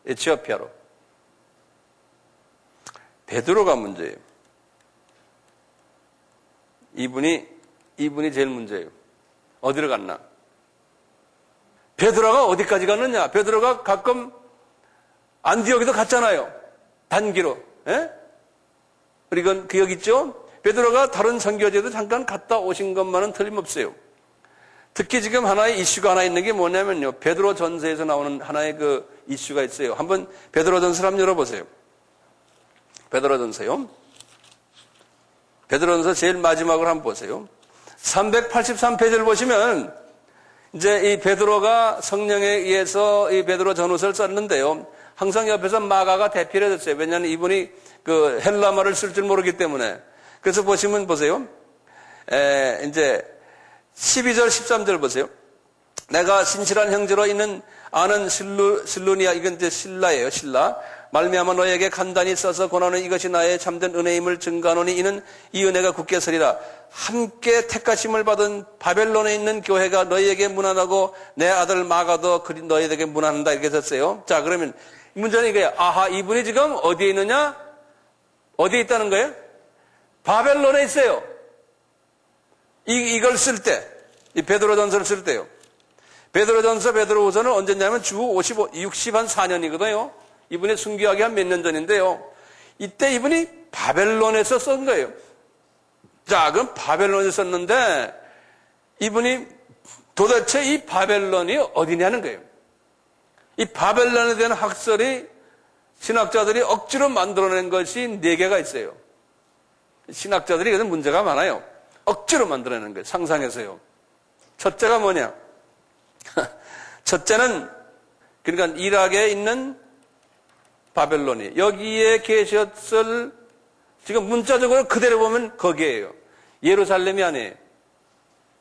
에티오피아로. 베드로가 문제예요. 이분이 제일 문제예요. 어디를 갔나? 베드로가 어디까지 갔느냐? 베드로가 가끔 안디옥에도 갔잖아요. 단기로. 우리 기억 있죠? 베드로가 다른 선교지에도 잠깐 갔다 오신 것만은 틀림없어요. 특히 지금 하나의 이슈가 하나 있는 게 뭐냐면요. 베드로 전서에서 나오는 하나의 그 이슈가 있어요. 한번 베드로 전서를 한번 열어보세요. 베드로 전서요. 베드로 전서 제일 마지막으로 한번 보세요. 383페이지를 보시면 이제 이 베드로가 성령에 의해서 이 베드로 전후서를 썼는데요. 항상 옆에서 마가가 대필해줬어요. 왜냐하면 이분이 그 헬라말을 쓸 줄 모르기 때문에. 그래서 보시면 보세요. 이제 12절 13절 보세요. 내가 신실한 형제로 있는 아는 실루니아, 이건 이제 신라예요. 신라. 말미암아 너에게 간단히 써서 권하는 이것이 나의 참된 은혜임을 증거하노니 이는 이 은혜가 굳게 서리라. 함께 택하심을 받은 바벨론에 있는 교회가 너희에게 문안하고 내 아들 마가도 너희에게 문안한다 이렇게 썼어요. 자, 그러면 문제는 이거예요. 아하, 이분이 지금 어디에 있느냐? 어디에 있다는 거예요? 바벨론에 있어요. 이걸 쓸 때, 이 베드로전서를 쓸 때요. 베드로전서, 베드로후서는 언제냐면 주 64년이거든요. 이분이 순교하기 한 몇 년 전인데요. 이때 이분이 바벨론에서 쓴 거예요. 자, 그럼 바벨론에서 썼는데 이분이 도대체 이 바벨론이 어디냐는 거예요. 이 바벨론에 대한 학설이 신학자들이 억지로 만들어낸 것이 4개가 있어요. 신학자들이 그래서 문제가 많아요. 억지로 만들어내는 거예요. 상상해서요. 첫째가 뭐냐? 첫째는 그러니까 이락에 있는 바벨론이 여기에 계셨을 지금 문자적으로 그대로 보면 거기에요. 예루살렘이 아니에요.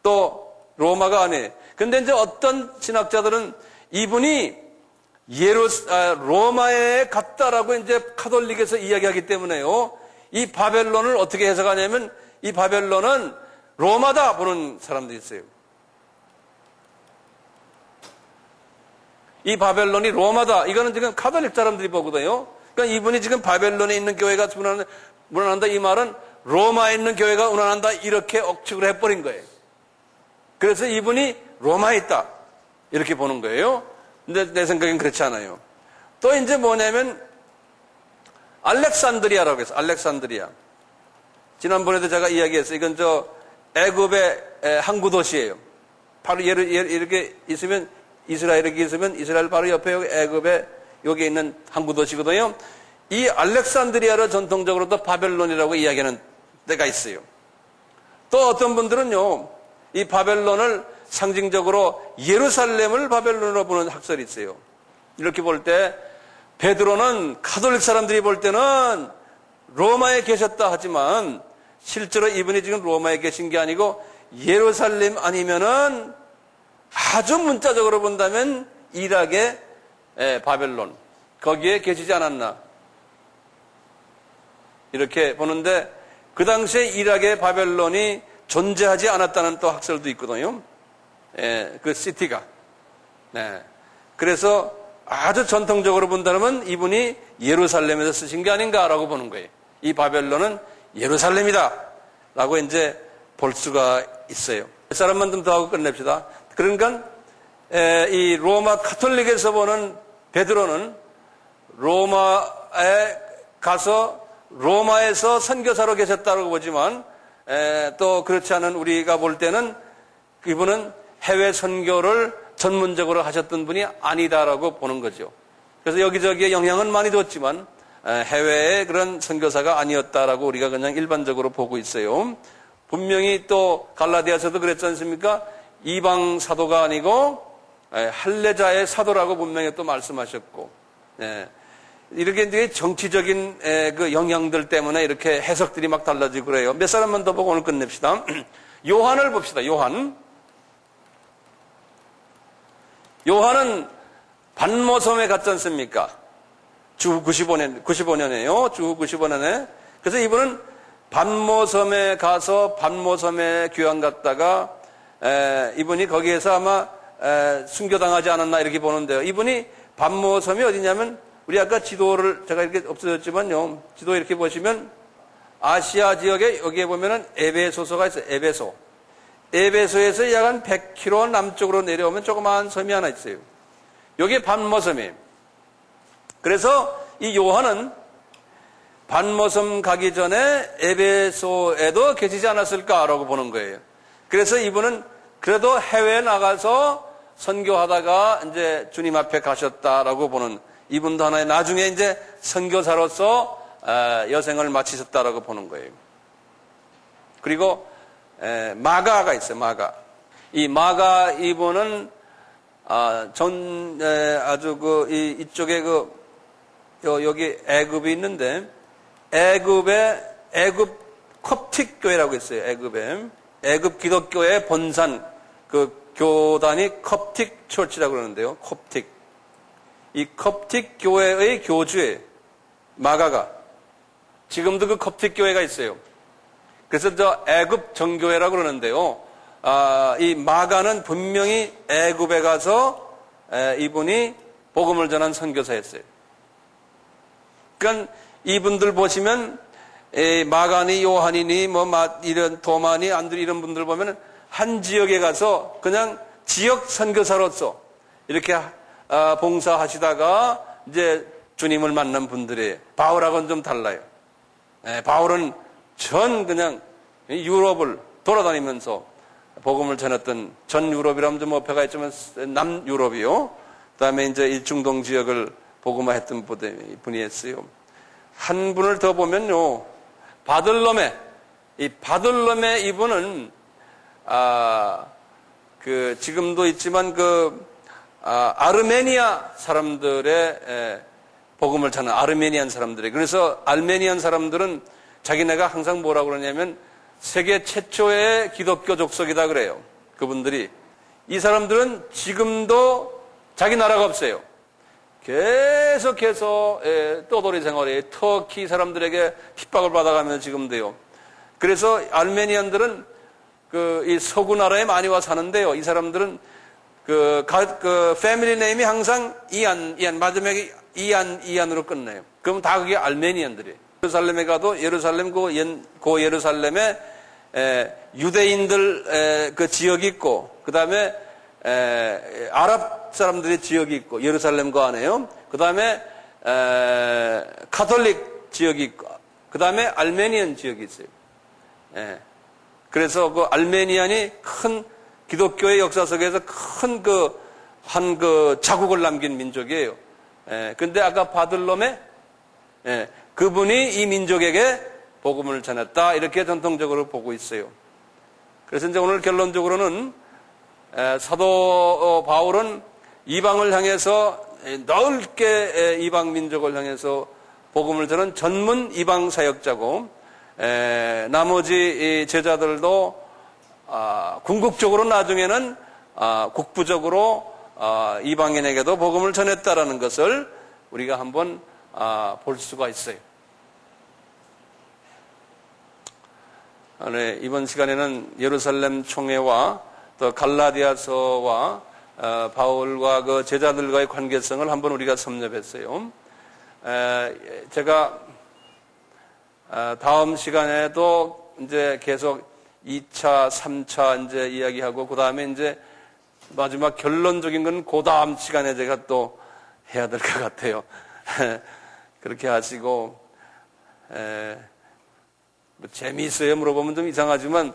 또 로마가 아니에요. 근데 이제 어떤 신학자들은 이분이 로마에 갔다라고 이제 카톨릭에서 이야기하기 때문에요. 이 바벨론을 어떻게 해석하냐면 이 바벨론은 로마다 보는 사람들이 있어요. 이 바벨론이 로마다. 이거는 지금 카톨릭 사람들이 보거든요. 그러니까 이분이 지금 바벨론에 있는 교회가 운환한다. 이 말은 로마에 있는 교회가 운환한다. 이렇게 억측을 해버린 거예요. 그래서 이분이 로마에 있다. 이렇게 보는 거예요. 근데 내 생각엔 그렇지 않아요. 또 이제 뭐냐면 알렉산드리아라고 해서 알렉산드리아. 지난번에도 제가 이야기했어요. 이건 애굽의 항구 도시예요. 바로 이렇게 있으면 이스라엘에 있으면 이스라엘 바로 옆에 애굽에 여기 있는 항구 도시거든요. 이 알렉산드리아를 전통적으로도 바벨론이라고 이야기하는 데가 있어요. 또 어떤 분들은요, 이 바벨론을 상징적으로 예루살렘을 바벨론으로 보는 학설이 있어요. 이렇게 볼 때 베드로는 카톨릭 사람들이 볼 때는 로마에 계셨다 하지만 실제로 이분이 지금 로마에 계신 게 아니고 예루살렘 아니면은 아주 문자적으로 본다면 이락의 바벨론 거기에 계시지 않았나 이렇게 보는데 그 당시에 이락의 바벨론이 존재하지 않았다는 또 학설도 있거든요. 그 시티가. 네. 그래서 아주 전통적으로 본다면 이분이 예루살렘에서 쓰신 게 아닌가라고 보는 거예요. 이 바벨론은 예루살렘이다 라고 이제 볼 수가 있어요. 몇 사람만 좀 더 하고 끝냅시다. 그러니까 이 로마 카톨릭에서 보는 베드로는 로마에 가서 로마에서 선교사로 계셨다고 보지만 또 그렇지 않은 우리가 볼 때는 이분은 해외 선교를 전문적으로 하셨던 분이 아니다라고 보는 거죠. 그래서 여기저기에 영향은 많이 줬지만 해외의 그런 선교사가 아니었다라고 우리가 그냥 일반적으로 보고 있어요. 분명히 또 갈라디아서도 그랬지 않습니까? 이방 사도가 아니고 할례자의 사도라고 분명히 또 말씀하셨고, 이렇게 이제 정치적인 그 영향들 때문에 이렇게 해석들이 막 달라지고 그래요. 몇 사람만 더 보고 오늘 끝냅시다. 요한을 봅시다. 요한은 반모섬에 갔지 않습니까? 주 95년이에요. 주 95년에. 그래서 이분은 반모섬에 가서 반모섬에 교양 갔다가 이분이 거기에서 아마 순교당하지 않았나 이렇게 보는데요. 이분이 반모섬이 어디냐면 우리 아까 지도를 제가 이렇게 없어졌지만요. 지도 이렇게 보시면 아시아 지역에 여기에 보면은 에베소서가 있어요. 에베소에서 약 한 100km 남쪽으로 내려오면 조그마한 섬이 하나 있어요. 여기에 반모섬이에요. 그래서 이 요한은 반모섬 가기 전에 에베소에도 계시지 않았을까라고 보는 거예요. 그래서 이분은 그래도 해외에 나가서 선교하다가 이제 주님 앞에 가셨다라고 보는 이분도 하나의 나중에 이제 선교사로서 여생을 마치셨다라고 보는 거예요. 그리고 마가가 있어요. 이 마가 이분은 아주 이쪽에 여기 애굽이 있는데 애굽 콥틱 교회라고 있어요. 애굽 기독교의 본산 그 교단이 콥틱 처치라고 그러는데요. 콥틱. 이 콥틱 교회의 교주예요. 마가가 지금도 그 koptic 교회가 있어요. 그래서 저 애굽 정교회라고 그러는데요. 이 마가는 분명히 애굽에 가서 이분이 복음을 전한 선교사였어요. 그러니까 이분들 보시면 마가니 요한이니 이런 도마니 안드레 이런 분들 보면 한 지역에 가서 그냥 지역 선교사로서 이렇게 봉사하시다가 이제 주님을 만난 분들이에요. 바울하고는 좀 달라요. 바울은 그냥 유럽을 돌아다니면서 복음을 전했던 전 유럽이라면 좀 어폐가 있지만 남유럽이요. 그 다음에 이제 일중동 지역을 복음화했던 분이었어요. 한 분을 더 보면요. 바들로메 이분은, 지금도 있지만 아르메니아 사람들의 복음을 전하는 아르메니안 사람들이. 그래서 아르메니안 사람들은 자기네가 항상 뭐라고 그러냐면 세계 최초의 기독교 족속이다 그래요. 그분들이. 이 사람들은 지금도 자기 나라가 없어요. 계속해서 떠돌이 생활에 터키 사람들에게 핍박을 받아가면서 지금도요. 그래서 아르메니안들은 이 서구 나라에 많이 와 사는데요. 이 사람들은 패밀리 네임이 항상 이안 마지막에 이안으로 끝나요. 그럼 다 그게 아르메니안들이에요. 예루살렘에 가도 예루살렘 고 예루살렘에 유대인들 그 지역이 있고 그 다음에 아랍 사람들의 지역이 있고 예루살렘 그 안에요. 그 다음에 카톨릭 지역이 있고 그 다음에 알메니안 지역이 있어요. 그래서 그 알메니안이 큰 기독교의 역사 속에서 큰 자국을 남긴 민족이에요. 근데 아까 바들롬에 그분이 이 민족에게 복음을 전했다 이렇게 전통적으로 보고 있어요. 그래서 이제 오늘 결론적으로는 사도 바울은 이방을 향해서 넓게 이방 민족을 향해서 복음을 전한 전문 이방 사역자고 나머지 제자들도 궁극적으로 나중에는 국부적으로 이방인에게도 복음을 전했다라는 것을 우리가 한번 볼 수가 있어요. 이번 시간에는 예루살렘 총회와 또 갈라디아서와 바울과 그 제자들과의 관계성을 한번 우리가 섭렵했어요. 제가 다음 시간에도 이제 계속 2차, 3차 이제 이야기하고 그 다음에 이제 마지막 결론적인 건 그 다음 시간에 제가 또 해야 될 것 같아요. 그렇게 하시고 재미있어요? 물어보면 좀 이상하지만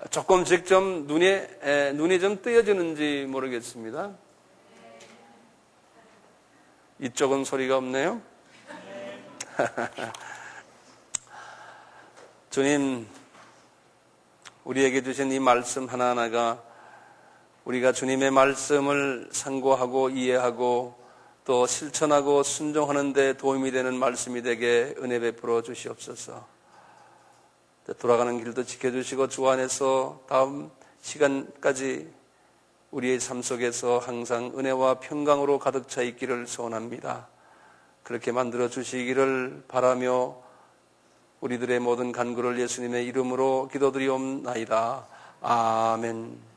조금씩 좀 눈이 좀 뜨여지는지 모르겠습니다. 이쪽은 소리가 없네요. 주님, 우리에게 주신 이 말씀 하나하나가 우리가 주님의 말씀을 상고하고 이해하고 또 실천하고 순종하는 데 도움이 되는 말씀이 되게 은혜 베풀어 주시옵소서. 돌아가는 길도 지켜주시고 주 안에서 다음 시간까지 우리의 삶 속에서 항상 은혜와 평강으로 가득 차 있기를 소원합니다. 그렇게 만들어 주시기를 바라며 우리들의 모든 간구를 예수님의 이름으로 기도드리옵나이다. 아멘.